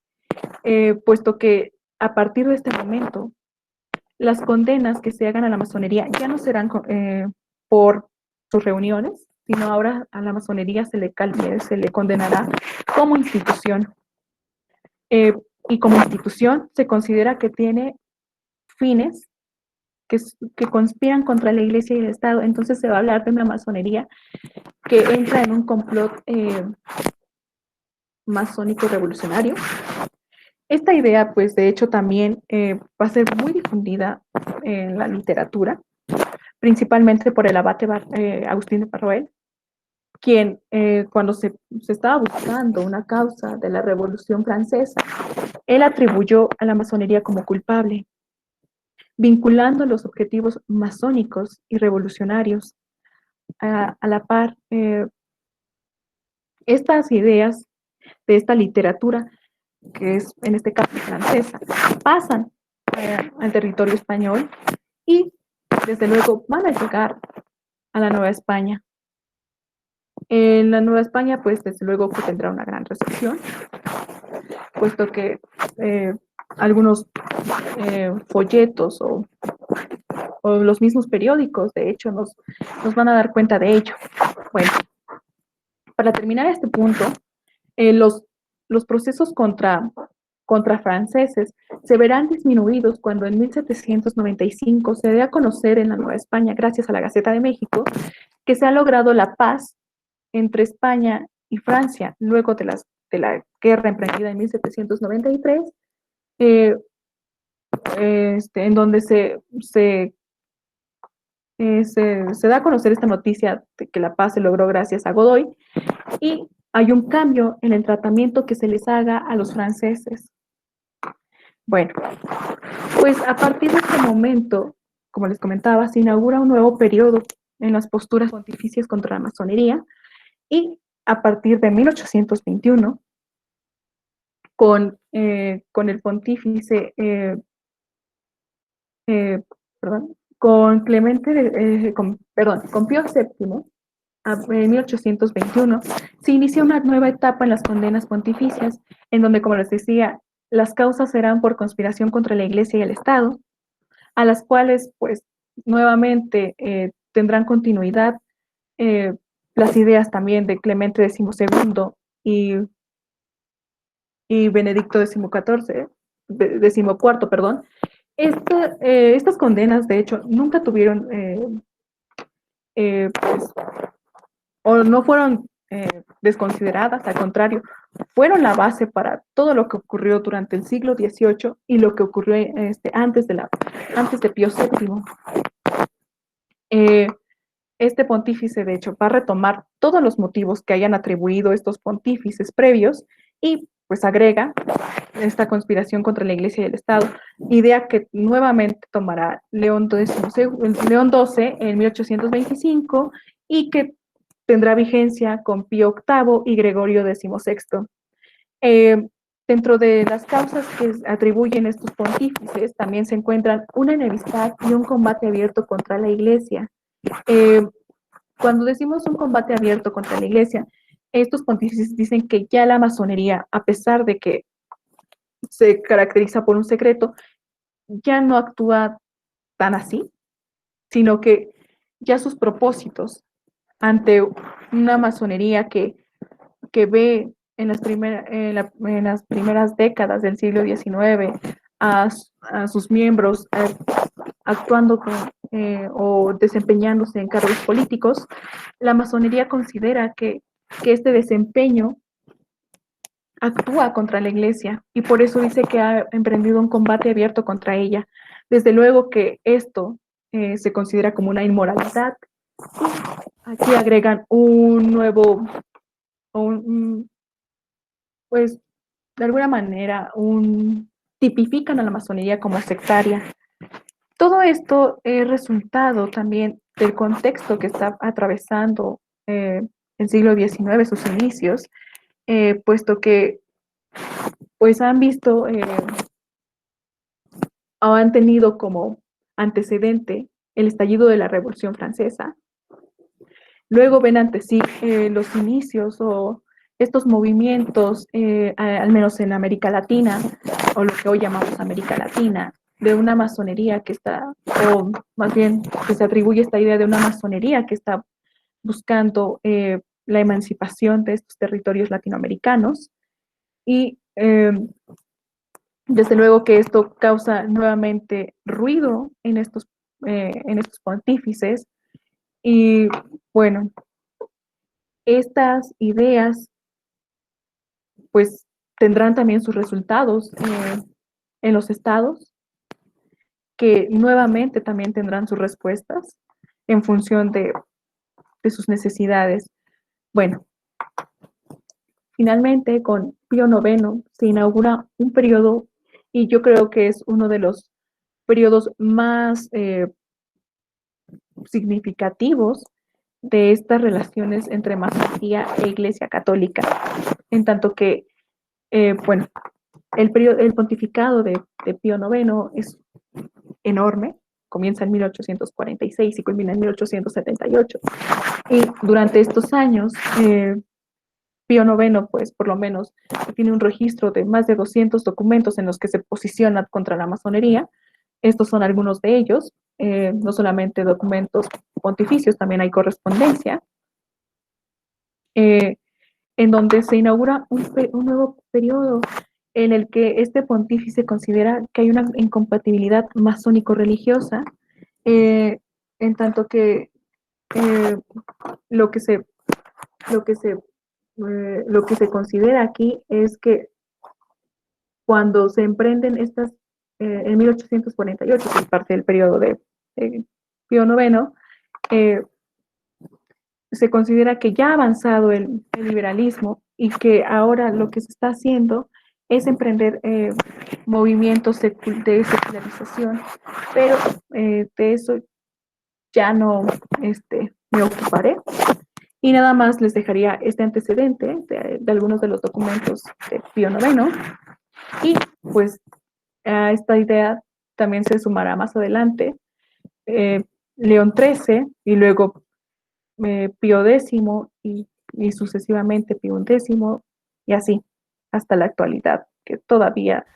puesto que a partir de este momento, las condenas que se hagan a la masonería ya no serán por sus reuniones, sino ahora a la masonería se le condenará como institución. Eh, y como institución se considera que tiene fines que conspiran contra la iglesia y el Estado. Entonces se va a hablar de una masonería que entra en un complot masónico revolucionario. Esta idea, pues de hecho también va a ser muy difundida en la literatura, principalmente por el abate Agustín de Parroel, quien cuando se estaba buscando una causa de la Revolución Francesa, él atribuyó a la masonería como culpable, vinculando los objetivos masónicos y revolucionarios a la par. Estas ideas de esta literatura, que es en este caso francesa, pasan al territorio español y desde luego van a llegar a la Nueva España. En la Nueva España, pues desde luego que tendrá una gran recepción, puesto que eh, algunos folletos o los mismos periódicos, de hecho, nos van a dar cuenta de ello. Bueno, para terminar este punto, los procesos contra franceses se verán disminuidos cuando en 1795 se dé a conocer en la Nueva España, gracias a la Gaceta de México, que se ha logrado la paz entre España y Francia luego de la guerra emprendida en 1793, eh, en donde se da a conocer esta noticia de que la paz se logró gracias a Godoy y hay un cambio en el tratamiento que se les haga a los franceses. Bueno, pues a partir de este momento, como les comentaba, se inaugura un nuevo periodo en las posturas pontificias contra la masonería y a partir de 1821, con el pontífice, perdón, con Clemente, con Pío VII, en 1821, se inicia una nueva etapa en las condenas pontificias, en donde, como les decía, las causas serán por conspiración contra la Iglesia y el Estado, a las cuales, pues, nuevamente tendrán continuidad las ideas también de Clemente XII y Benedicto XIV, perdón. Estas condenas, de hecho, nunca tuvieron, pues, o no fueron desconsideradas, al contrario, fueron la base para todo lo que ocurrió durante el siglo XVIII y lo que ocurrió antes de Pío VII. Este pontífice, de hecho, va a retomar todos los motivos que hayan atribuido estos pontífices previos y pues agrega esta conspiración contra la Iglesia y el Estado, idea que nuevamente tomará León XII en 1825 y que tendrá vigencia con Pío VIII y Gregorio XVI. Eh, Dentro de las causas que atribuyen estos pontífices también se encuentran una enemistad y un combate abierto contra la Iglesia. Eh, Cuando decimos un combate abierto contra la Iglesia, estos pontífices dicen que ya la masonería, a pesar de que se caracteriza por un secreto, ya no actúa tan así, sino que ya sus propósitos ante una masonería que ve en las primeras décadas del siglo XIX a sus miembros actuando o desempeñándose en cargos políticos, la masonería considera que este desempeño actúa contra la iglesia y por eso dice que ha emprendido un combate abierto contra ella. Desde luego que esto se considera como una inmoralidad. Aquí agregan un nuevo, pues de alguna manera, tipifican a la masonería como sectaria. Todo esto es resultado también del contexto que está atravesando el siglo XIX, sus inicios, puesto que pues han visto o han tenido como antecedente el estallido de la Revolución Francesa. Luego ven ante sí los inicios o estos movimientos, al menos en América Latina, o lo que hoy llamamos América Latina, de una masonería que está, o más bien que se atribuye esta idea de una masonería que está buscando la emancipación de estos territorios latinoamericanos. Y desde luego que esto causa nuevamente ruido en estos pontífices. Y bueno, estas ideas pues tendrán también sus resultados en los estados, que nuevamente también tendrán sus respuestas en función de sus necesidades. Bueno, finalmente con Pío IX se inaugura un periodo y yo creo que es uno de los periodos más significativos de estas relaciones entre masonería e Iglesia Católica, en tanto que, bueno, el pontificado de Pío IX es enorme, comienza en 1846 y culmina en 1878. Y durante estos años, Pío IX, pues por lo menos, tiene un registro de más de 200 documentos en los que se posiciona contra la masonería. Estos son algunos de ellos, no solamente documentos pontificios, también hay correspondencia, eh, en donde se inaugura un nuevo periodo en el que este pontífice considera que hay una incompatibilidad masónico-religiosa, eh, en tanto que eh, lo que se, lo que se, lo que se considera aquí es que cuando se emprenden en 1848, que es parte del periodo de Pío IX, se considera que ya ha avanzado el liberalismo y que ahora lo que se está haciendo es emprender movimientos de secularización, pero de eso ya no me ocuparé. Y nada más les dejaría este antecedente de algunos de los documentos de Pío IX y pues a esta idea también se sumará más adelante León XIII y luego Pío X y sucesivamente Pío X y así hasta la actualidad, que todavía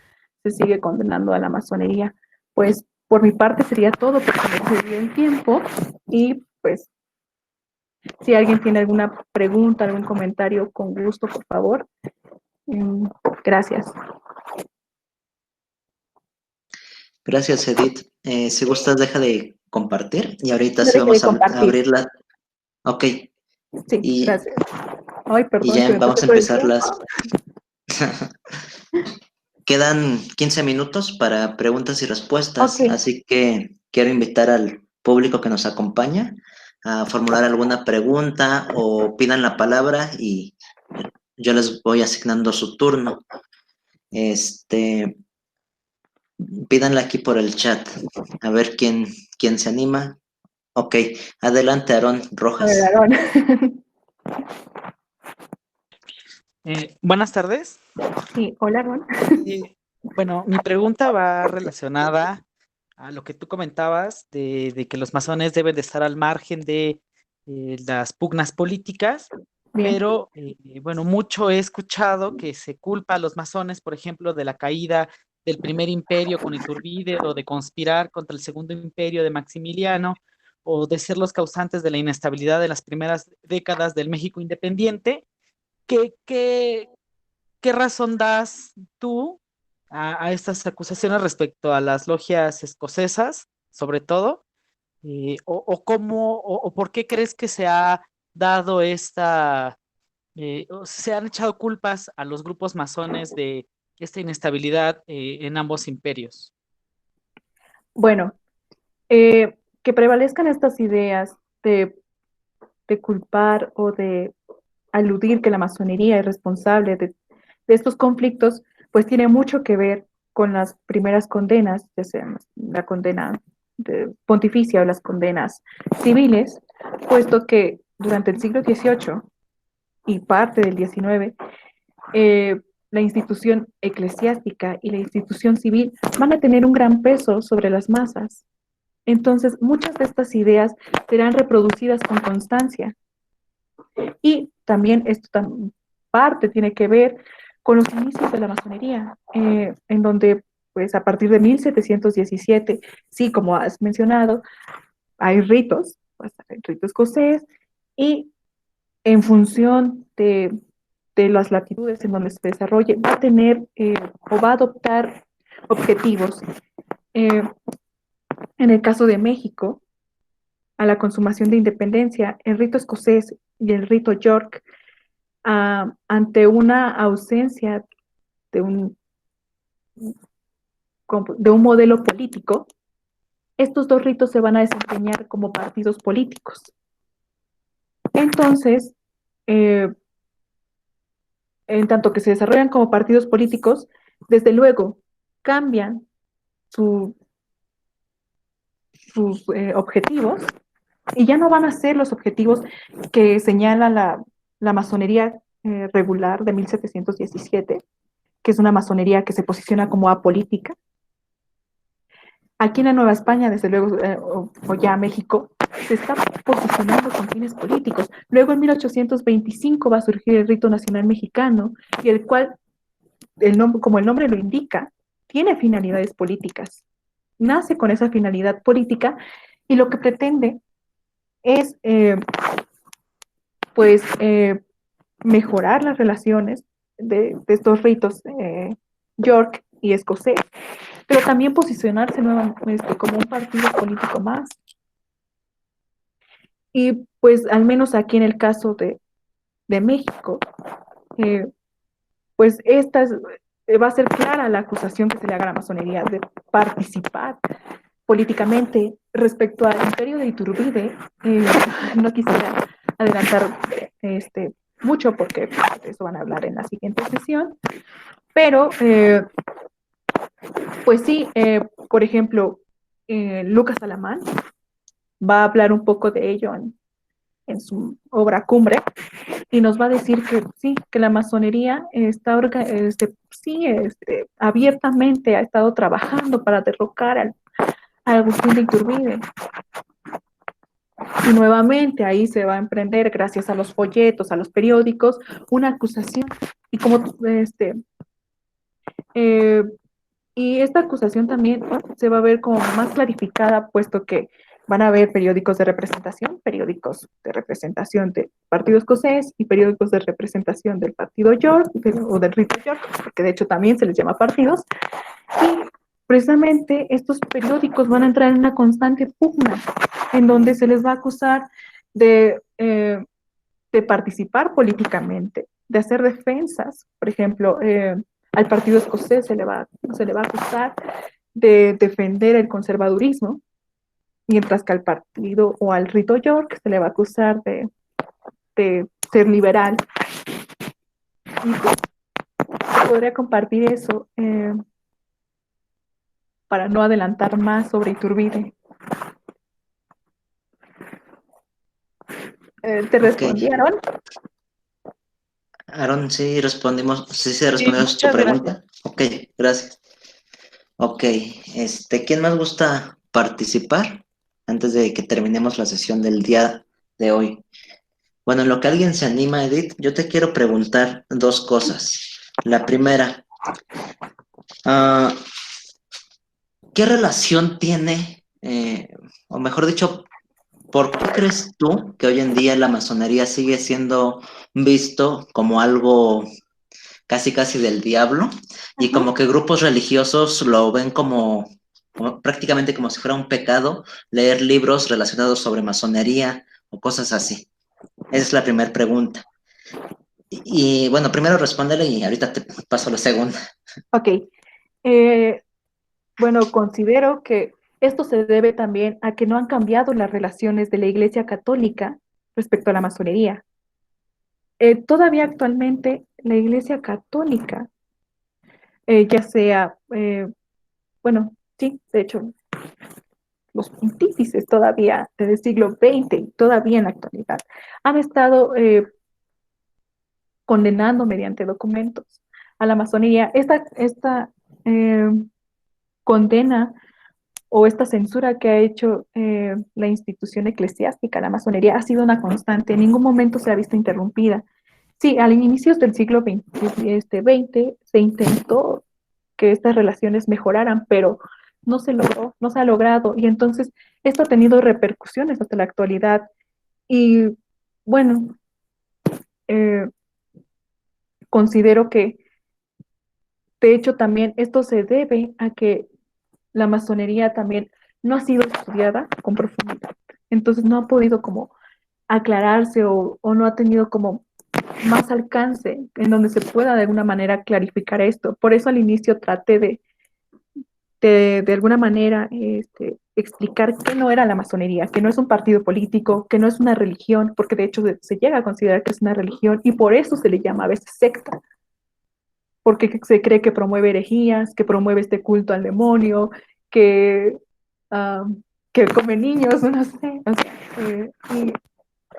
se sigue condenando a la masonería. Pues por mi parte sería todo porque me excedí el tiempo y pues si alguien tiene alguna pregunta, algún comentario, con gusto, por favor. Gracias. Gracias, Edith. Si gustas, deja de compartir y ahorita No sí deje de vamos a compartir. abrirla. Ok, Sí, y, gracias. Ay, y perdón, ya que me vamos pasé a por el empezar tiempo. las... Quedan 15 minutos para preguntas y Ok, respuestas, así que quiero invitar al público que nos acompaña a formular alguna pregunta o pidan la palabra y yo les voy asignando su turno. Este, Pídanla aquí por el chat. A ver quién se anima. Ok, adelante, Aarón a ver, Rojas. Aarón. Buenas tardes. Sí, hola, Aarón. Bueno, mi pregunta va relacionada a lo que tú comentabas de que los masones deben de estar al margen de las pugnas políticas, Bien. pero bueno, mucho he escuchado que se culpa a los masones, por ejemplo, de la caída del primer imperio con Iturbide o de conspirar contra el segundo imperio de Maximiliano o de ser los causantes de la inestabilidad de las primeras décadas del México independiente. ¿Qué ¿qué razón das tú a estas acusaciones respecto a las logias escocesas, sobre todo? O cómo, o por qué crees que se ha dado o se han echado culpas a los grupos masones de esta inestabilidad en ambos imperios? Bueno, que prevalezcan estas ideas de, de culpar o de aludir que la masonería es responsable de estos conflictos, pues tiene mucho que ver con las primeras condenas, ya sea la condena pontificia o las condenas civiles, puesto que durante el siglo XVIII y parte del XIX, la institución eclesiástica y la institución civil van a tener un gran peso sobre las masas. Entonces, muchas de estas ideas serán reproducidas con constancia. Y también esto parte tiene que ver con los inicios de la masonería, en donde, pues, a partir de 1717, sí, como has mencionado, hay ritos, pues, el rito escocés, y en función de las latitudes en donde se desarrolle, va a tener o va a adoptar objetivos. Eh, en el caso de México, a la consumación de independencia, el rito escocés y el rito York, ante una ausencia de de un modelo político, estos dos ritos se van a desempeñar como partidos políticos. Entonces, en tanto que se desarrollan como partidos políticos, desde luego cambian su, sus objetivos y ya no van a ser los objetivos que señala la masonería regular de 1717, que es una masonería que se posiciona como apolítica. Aquí en la Nueva España, desde luego, o ya México, se está posicionando con fines políticos. Luego, en 1825, va a surgir el rito nacional mexicano, y el cual, como el nombre lo indica, tiene finalidades políticas. Nace con esa finalidad política y lo que pretende es, pues, mejorar las relaciones de estos ritos York y escocés, pero también posicionarse nuevamente como un partido político más. Y pues al menos aquí en el caso de México, pues va a ser clara la acusación que se le haga a la masonería de participar políticamente respecto al imperio de Iturbide. No quisiera adelantar mucho porque de eso van a hablar en la siguiente sesión, pero pues sí, por ejemplo, Lucas Alamán va a hablar un poco de ello en su obra Cumbre, y nos va a decir que sí, que la masonería está abiertamente ha estado trabajando para derrocar a Agustín de Iturbide. Y nuevamente ahí se va a emprender, gracias a los folletos, a los periódicos, una acusación. Y como y esta acusación también se va a ver como más clarificada, puesto que van a haber periódicos de representación del partido escocés y periódicos de representación del partido York o del rito York, porque de hecho también se les llama partidos. Y precisamente estos periódicos van a entrar en una constante pugna, en donde se les va a acusar de participar políticamente, de hacer defensas. Por ejemplo, al partido escocés se le va a acusar de defender el conservadurismo, mientras que al partido o al rito York se le va a acusar de ser liberal. Y pues, podría compartir eso para no adelantar más sobre Iturbide. ¿Te respondieron? Aaron, sí respondimos, sí se respondió tu Muchas pregunta. gracias. Ok, gracias. Ok, ¿quién más gusta participar antes de que terminemos la sesión del día de hoy? Bueno, en lo que alguien se anima, Edith, yo te quiero preguntar dos cosas. La primera, ¿qué relación tiene, o mejor dicho, por qué crees tú que hoy en día la masonería sigue siendo visto como algo casi casi del diablo, y Ajá. como que grupos religiosos lo ven como prácticamente como si fuera un pecado leer libros relacionados sobre masonería o cosas así. Esa es la primera pregunta. Bueno, primero respóndele y ahorita te paso la segunda. Ok. Eh, bueno, considero que esto se debe también a que no han cambiado las relaciones de la Iglesia Católica respecto a la masonería. Todavía actualmente la Iglesia Católica, ya sea, bueno, sí, de hecho, los pontífices todavía desde el siglo XX, todavía en la actualidad, han estado condenando mediante documentos a la masonería. Esta eh, condena o esta censura que ha hecho la institución eclesiástica, la masonería, ha sido una constante, en ningún momento se ha visto interrumpida. Sí, al inicios del siglo XX se intentó que estas relaciones mejoraran, pero no se logró, no se ha logrado, y entonces esto ha tenido repercusiones hasta la actualidad. Y bueno, eh, considero que de hecho también esto se debe a que la masonería también no ha sido estudiada con profundidad. Entonces no ha podido como aclararse o no ha tenido como más alcance en donde se pueda de alguna manera clarificar esto. Por eso al inicio traté de alguna manera explicar qué no era la masonería, que no es un partido político, que no es una religión, porque de hecho se llega a considerar que es una religión y por eso se le llama a veces secta, porque se cree que promueve herejías, que promueve este culto al demonio, que, uh, que come niños, no sé. O sea, y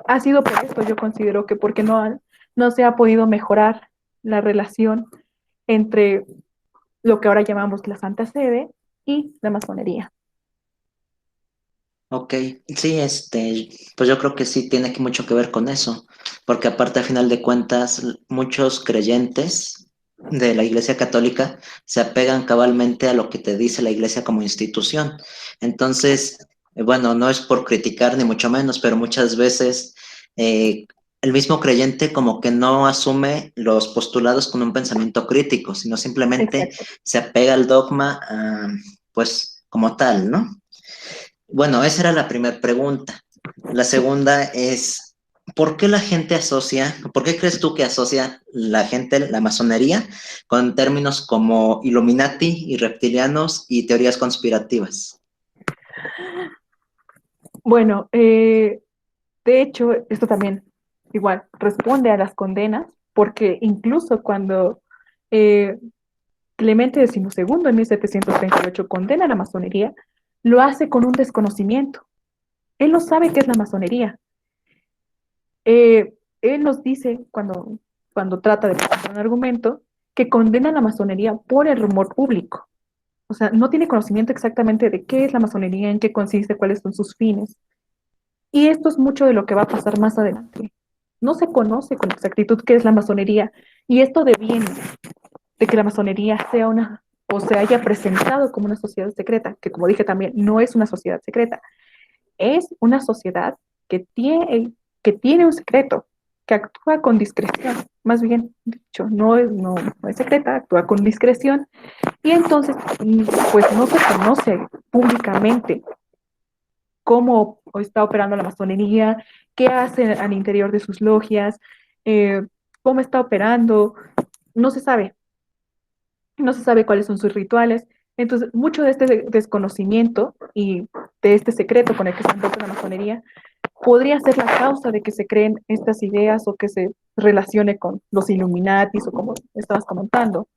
ha sido por esto, yo considero que porque no se ha podido mejorar la relación entre lo que ahora llamamos la Santa Sede y la masonería. Ok, sí, pues yo creo que sí tiene mucho que ver con eso, porque aparte, a final de cuentas, muchos creyentes de la Iglesia Católica se apegan cabalmente a lo que te dice la Iglesia como institución. Entonces, bueno, no es por criticar ni mucho menos, pero muchas veces eh, el mismo creyente como que no asume los postulados con un pensamiento crítico, sino simplemente Exacto. se apega al dogma, pues como tal, ¿no? Bueno, esa era la primera pregunta. La Sí. segunda es, ¿por qué la gente asocia, por qué crees tú que asocia la gente la masonería con términos como Illuminati y reptilianos y teorías conspirativas? Bueno, de hecho, esto también igual responde a las condenas, porque incluso cuando eh, Clemente XII en 1738 condena a la masonería, lo hace con un desconocimiento. Él no sabe qué es la masonería. Él nos dice, cuando trata de presentar un argumento, que condena a la masonería por el rumor público. O sea, no tiene conocimiento exactamente de qué es la masonería, en qué consiste, cuáles son sus fines. Y esto es mucho de lo que va a pasar más adelante. No se conoce con exactitud qué es la masonería. Y esto deviene de que la masonería sea una, o se haya presentado como una sociedad secreta, que como dije también, no es una sociedad secreta. Es una sociedad que tiene un secreto, que actúa con discreción. Más bien dicho, no es secreta, actúa con discreción. Y entonces, pues no se conoce públicamente cómo está operando la masonería, qué hace al interior de sus logias, eh, cómo está operando, no se sabe, no se sabe cuáles son sus rituales. Entonces, mucho de este desconocimiento y de este secreto con el que se envuelve la masonería podría ser la causa de que se creen estas ideas o que se relacione con los Illuminatis o como estabas comentando,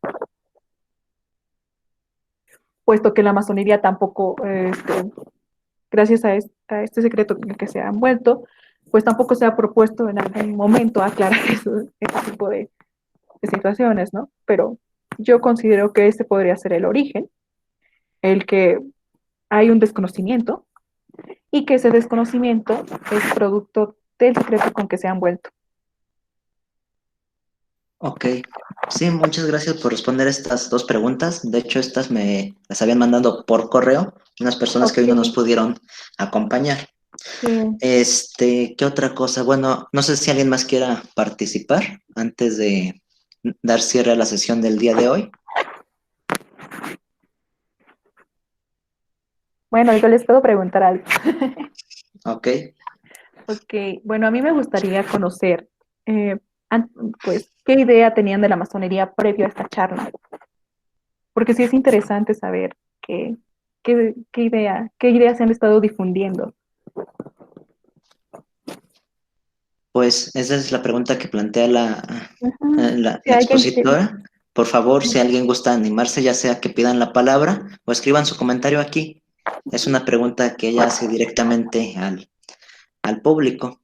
puesto que la masonería tampoco gracias a este secreto en el que se ha envuelto, pues tampoco se ha propuesto en algún momento aclarar ese tipo de situaciones, ¿no? Pero yo considero que ese podría ser el origen, el que hay un desconocimiento y que ese desconocimiento es producto del secreto con que se han envuelto. Ok, sí, muchas gracias por responder estas dos preguntas. De hecho, estas me las habían mandado por correo unas personas que Ok, hoy no nos pudieron acompañar. sí. ¿Qué otra cosa? Bueno, no sé si alguien más quiera participar antes de dar cierre a la sesión del día de hoy. Bueno, yo les puedo preguntar algo. Ok. Ok, bueno, a mí me gustaría conocer, eh, pues, qué idea tenían de la masonería previo a esta charla, porque sí es interesante saber qué ideas se han estado difundiendo. Pues esa es la pregunta que plantea Ujú. Si la alguien quiere, expositora. Por favor, si alguien gusta animarse, ya sea que pidan la palabra o escriban su comentario aquí. Es una pregunta que ella hace directamente al público.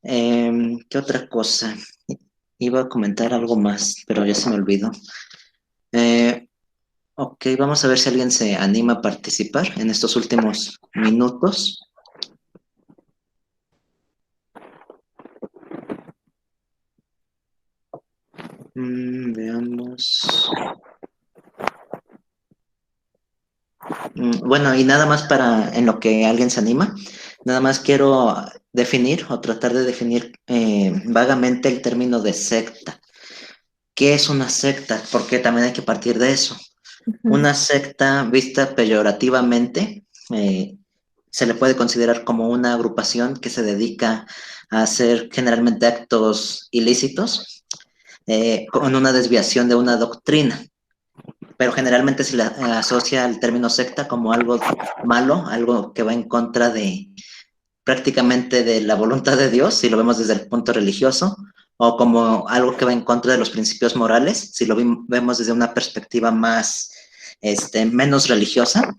¿Qué otra cosa? Iba a comentar algo más, pero ya se me olvidó. Eh, ok, vamos a ver si alguien se anima a participar en estos últimos minutos. Veamos. Bueno, y nada más para en lo que alguien se anima, nada más quiero definir o tratar de definir vagamente el término de secta. ¿Qué es una secta? Porque también hay que partir de eso. ujú, Una secta vista peyorativamente se le puede considerar como una agrupación que se dedica a hacer generalmente actos ilícitos con una desviación de una doctrina, pero generalmente se le asocia el término secta como algo malo, algo que va en contra de prácticamente de la voluntad de Dios, si lo vemos desde el punto religioso, o como algo que va en contra de los principios morales, si lo vemos desde una perspectiva más, menos religiosa.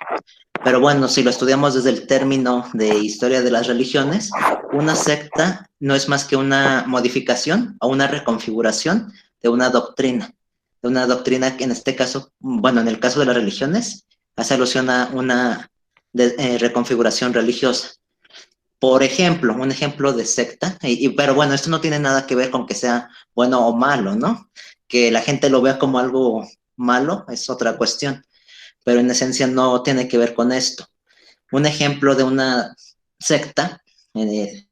Pero bueno, si lo estudiamos desde el término de historia de las religiones, una secta no es más que una modificación o una reconfiguración de una doctrina que en este caso, bueno, en el caso de las religiones, hace alusión a una reconfiguración religiosa. Por ejemplo, un ejemplo de secta, pero bueno, esto no tiene nada que ver con que sea bueno o malo, ¿no? Que la gente lo vea como algo malo es otra cuestión, pero en esencia no tiene que ver con esto. Un ejemplo de una secta, eh,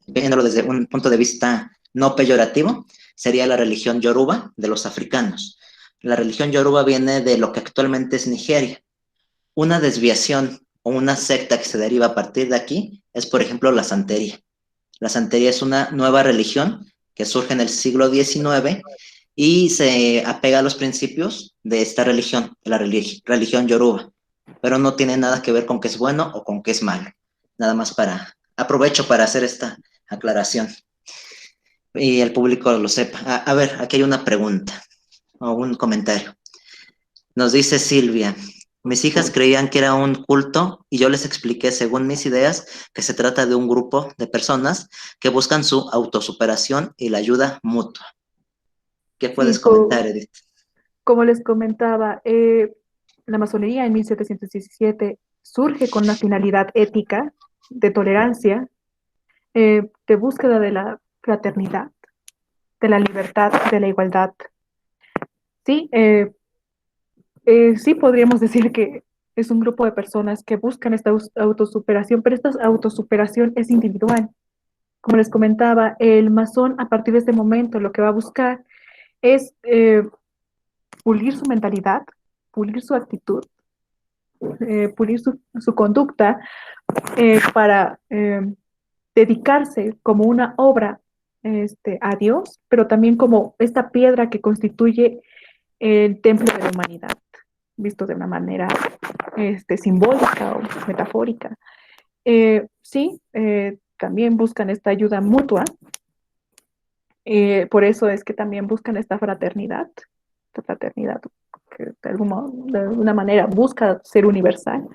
viéndolo desde un punto de vista no peyorativo, sería la religión Yoruba de los africanos. La religión Yoruba viene de lo que actualmente es Nigeria. Una desviación o una secta que se deriva a partir de aquí es, por ejemplo, la santería. La santería es una nueva religión que surge en el siglo XIX y se apega a los principios de esta religión, de la religión Yoruba, pero no tiene nada que ver con qué es bueno o con qué es malo. Nada más aprovecho para hacer esta aclaración y el público lo sepa. A ver, aquí hay una pregunta o un comentario. Nos dice Silvia, mis hijas creían que era un culto y yo les expliqué, según mis ideas, que se trata de un grupo de personas que buscan su autosuperación y la ayuda mutua. ¿Qué sí, puedes comentar, Edith? como les comentaba, la masonería en 1717 surge con una finalidad ética de tolerancia, de búsqueda de la fraternidad, de la libertad, de la igualdad. Sí, sí podríamos decir que es un grupo de personas que buscan esta autosuperación, pero esta autosuperación es individual. Como les comentaba, el masón a partir de este momento lo que va a buscar es pulir su mentalidad, pulir su actitud, pulir su conducta para dedicarse como una obra a Dios, pero también como esta piedra que constituye el templo de la humanidad, visto de una manera simbólica o metafórica. Sí, también buscan esta ayuda mutua, por eso es que también buscan esta fraternidad que de alguna manera busca ser universal.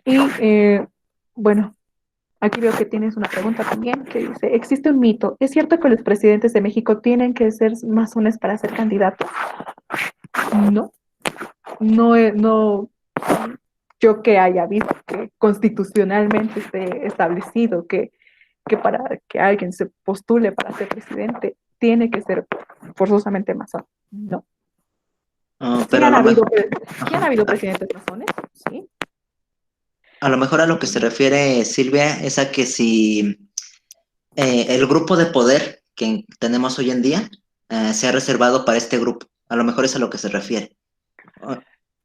Y bueno, aquí veo que tienes una pregunta también que dice, ¿existe un mito? ¿Es cierto que los presidentes de México tienen que ser masones para ser candidatos? No, no, yo que haya visto que constitucionalmente esté establecido que para que alguien se postule para ser presidente tiene que ser forzosamente masón. No. Sí Pero han habido, sí han ajá. habido presidentes masones, sí. A lo mejor a lo que se refiere Silvia es a que si el grupo de poder que tenemos hoy en día sea reservado para este grupo. A lo mejor es a lo que se refiere.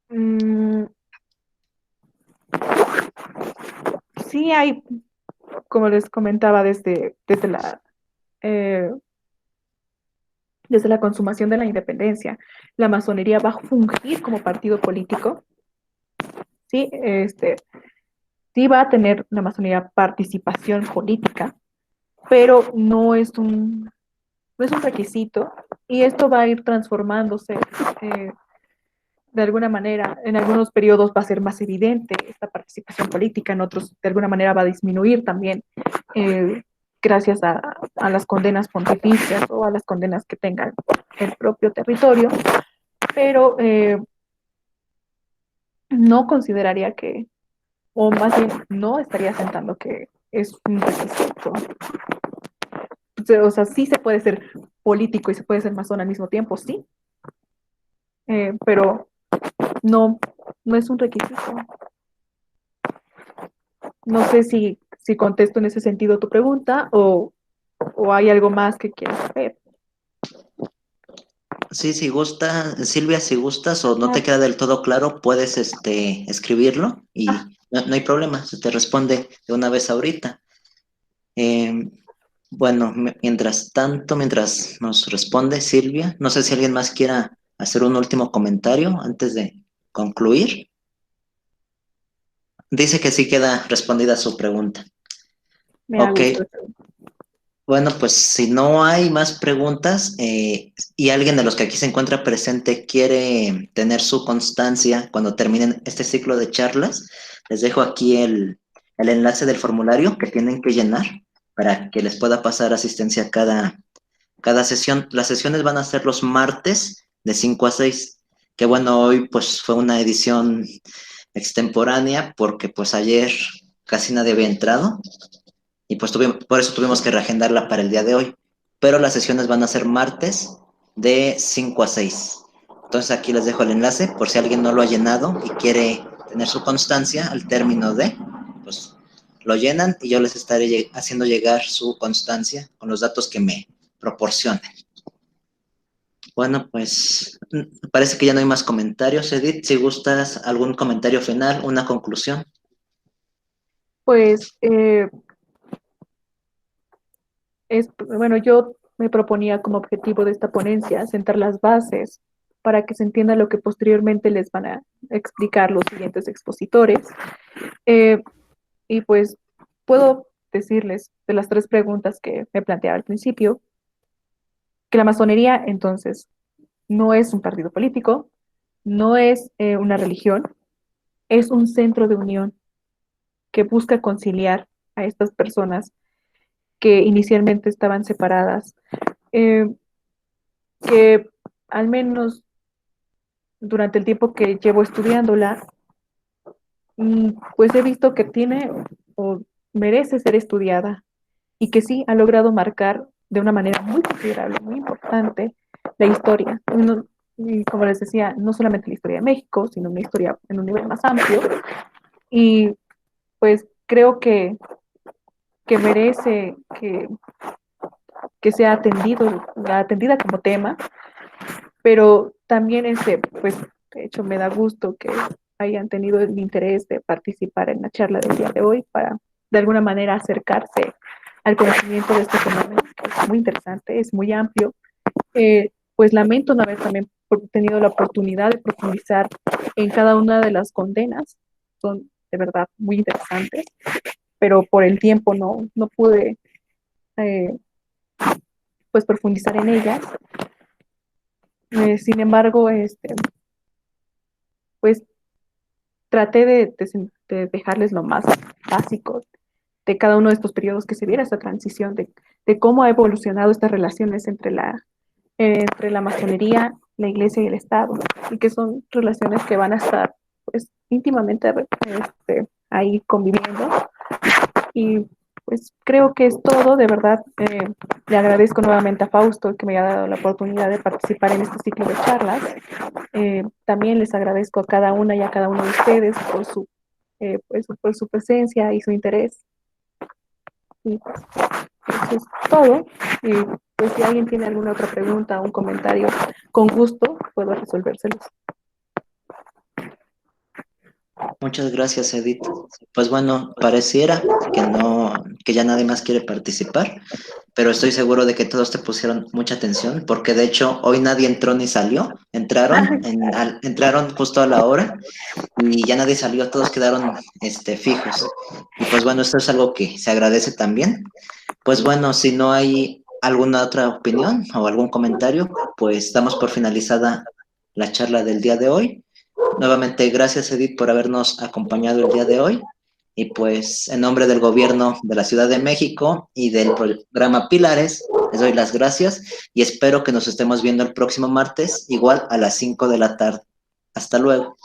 Mm, sí hay, como les comentaba, eh, desde la consumación de la independencia, la masonería va a fungir como partido político, sí, sí va a tener la masonería participación política, pero no es un requisito, y esto va a ir transformándose eh, de alguna manera. En algunos periodos va a ser más evidente esta participación política, en otros de alguna manera va a disminuir también, eh, gracias a las condenas pontificias o a las condenas que tenga el propio territorio, pero no consideraría que, o más bien no estaría sentando que es un requisito. O sea, sí se puede ser político y se puede ser masón al mismo tiempo, sí, pero no, no es un requisito. No sé si contesto en ese sentido tu pregunta o hay algo más que quieras saber. Sí, si gusta, Silvia, si gustas o no Ah, te queda del todo claro, puedes escribirlo ah, y no hay problema, se te responde de una vez ahorita. Eh, bueno, mientras tanto, mientras nos responde Silvia, no sé si alguien más quiera hacer un último comentario antes de concluir. Dice que sí queda respondida su pregunta. me ha Ok, gustado. bueno, pues si no hay más preguntas y alguien de los que aquí se encuentra presente quiere tener su constancia cuando terminen este ciclo de charlas, les dejo aquí el enlace del formulario que tienen que llenar para que les pueda pasar asistencia a cada sesión. Las sesiones van a ser los martes de 5 a 6. Que bueno, hoy pues fue una edición extemporánea porque pues ayer casi nadie había entrado y pues por eso tuvimos que reagendarla para el día de hoy. Pero las sesiones van a ser martes de 5 a 6. Entonces aquí les dejo el enlace por si alguien no lo ha llenado y quiere tener su constancia al término de, pues lo llenan y yo les estaré haciendo llegar su constancia con los datos que me proporcionen. Bueno, pues parece que ya no hay más comentarios. Edith, si gustas algún comentario final, una conclusión. Pues, bueno, yo me proponía como objetivo de esta ponencia sentar las bases para que se entienda lo que posteriormente les van a explicar los siguientes expositores. Eh, y pues puedo decirles de las tres preguntas que me planteaba al principio, que la masonería entonces no es un partido político, no es una religión, es un centro de unión que busca conciliar a estas personas que inicialmente estaban separadas, eh, que al menos durante el tiempo que llevo estudiándola, pues he visto que tiene o merece ser estudiada y que sí ha logrado marcar de una manera muy considerable, muy importante, la historia. Y como les decía, no solamente la historia de México, sino una historia en un nivel más amplio. Y pues creo que merece que sea atendida como tema, pero también pues, de hecho, me da gusto que hayan tenido el interés de participar en la charla del día de hoy para, de alguna manera, acercarse al conocimiento de este fenómeno, que es muy interesante, es muy amplio. Pues lamento no haber también tenido la oportunidad de profundizar en cada una de las condenas, son de verdad muy interesantes, pero por el tiempo no pude eh, pues profundizar en ellas. Sin embargo, pues traté de dejarles lo más básico de cada uno de estos periodos, que se viera esta transición de cómo ha evolucionado estas relaciones entre la masonería, la iglesia y el Estado, y que son relaciones que van a estar pues íntimamente ahí conviviendo. Y pues creo que es todo, de verdad. Le agradezco nuevamente a Fausto que me haya dado la oportunidad de participar en este ciclo de charlas. También les agradezco a cada una y a cada uno de ustedes pues, por su presencia y su interés. Y, pues, eso es todo. Y pues si alguien tiene alguna otra pregunta o un comentario, con gusto puedo resolvérselos. Muchas gracias, Edith. Pues bueno, pareciera que no, que ya nadie más quiere participar, pero estoy seguro de que todos te pusieron mucha atención, porque de hecho hoy nadie entró ni salió, entraron justo a la hora y ya nadie salió, todos quedaron fijos. Y pues bueno, esto es algo que se agradece también. Pues bueno, si no hay alguna otra opinión o algún comentario, pues damos por finalizada la charla del día de hoy. Nuevamente, gracias Edith por habernos acompañado el día de hoy. Y pues en nombre del gobierno de la Ciudad de México y del programa Pilares, les doy las gracias y espero que nos estemos viendo el próximo martes, igual a las 5 de la tarde. Hasta luego.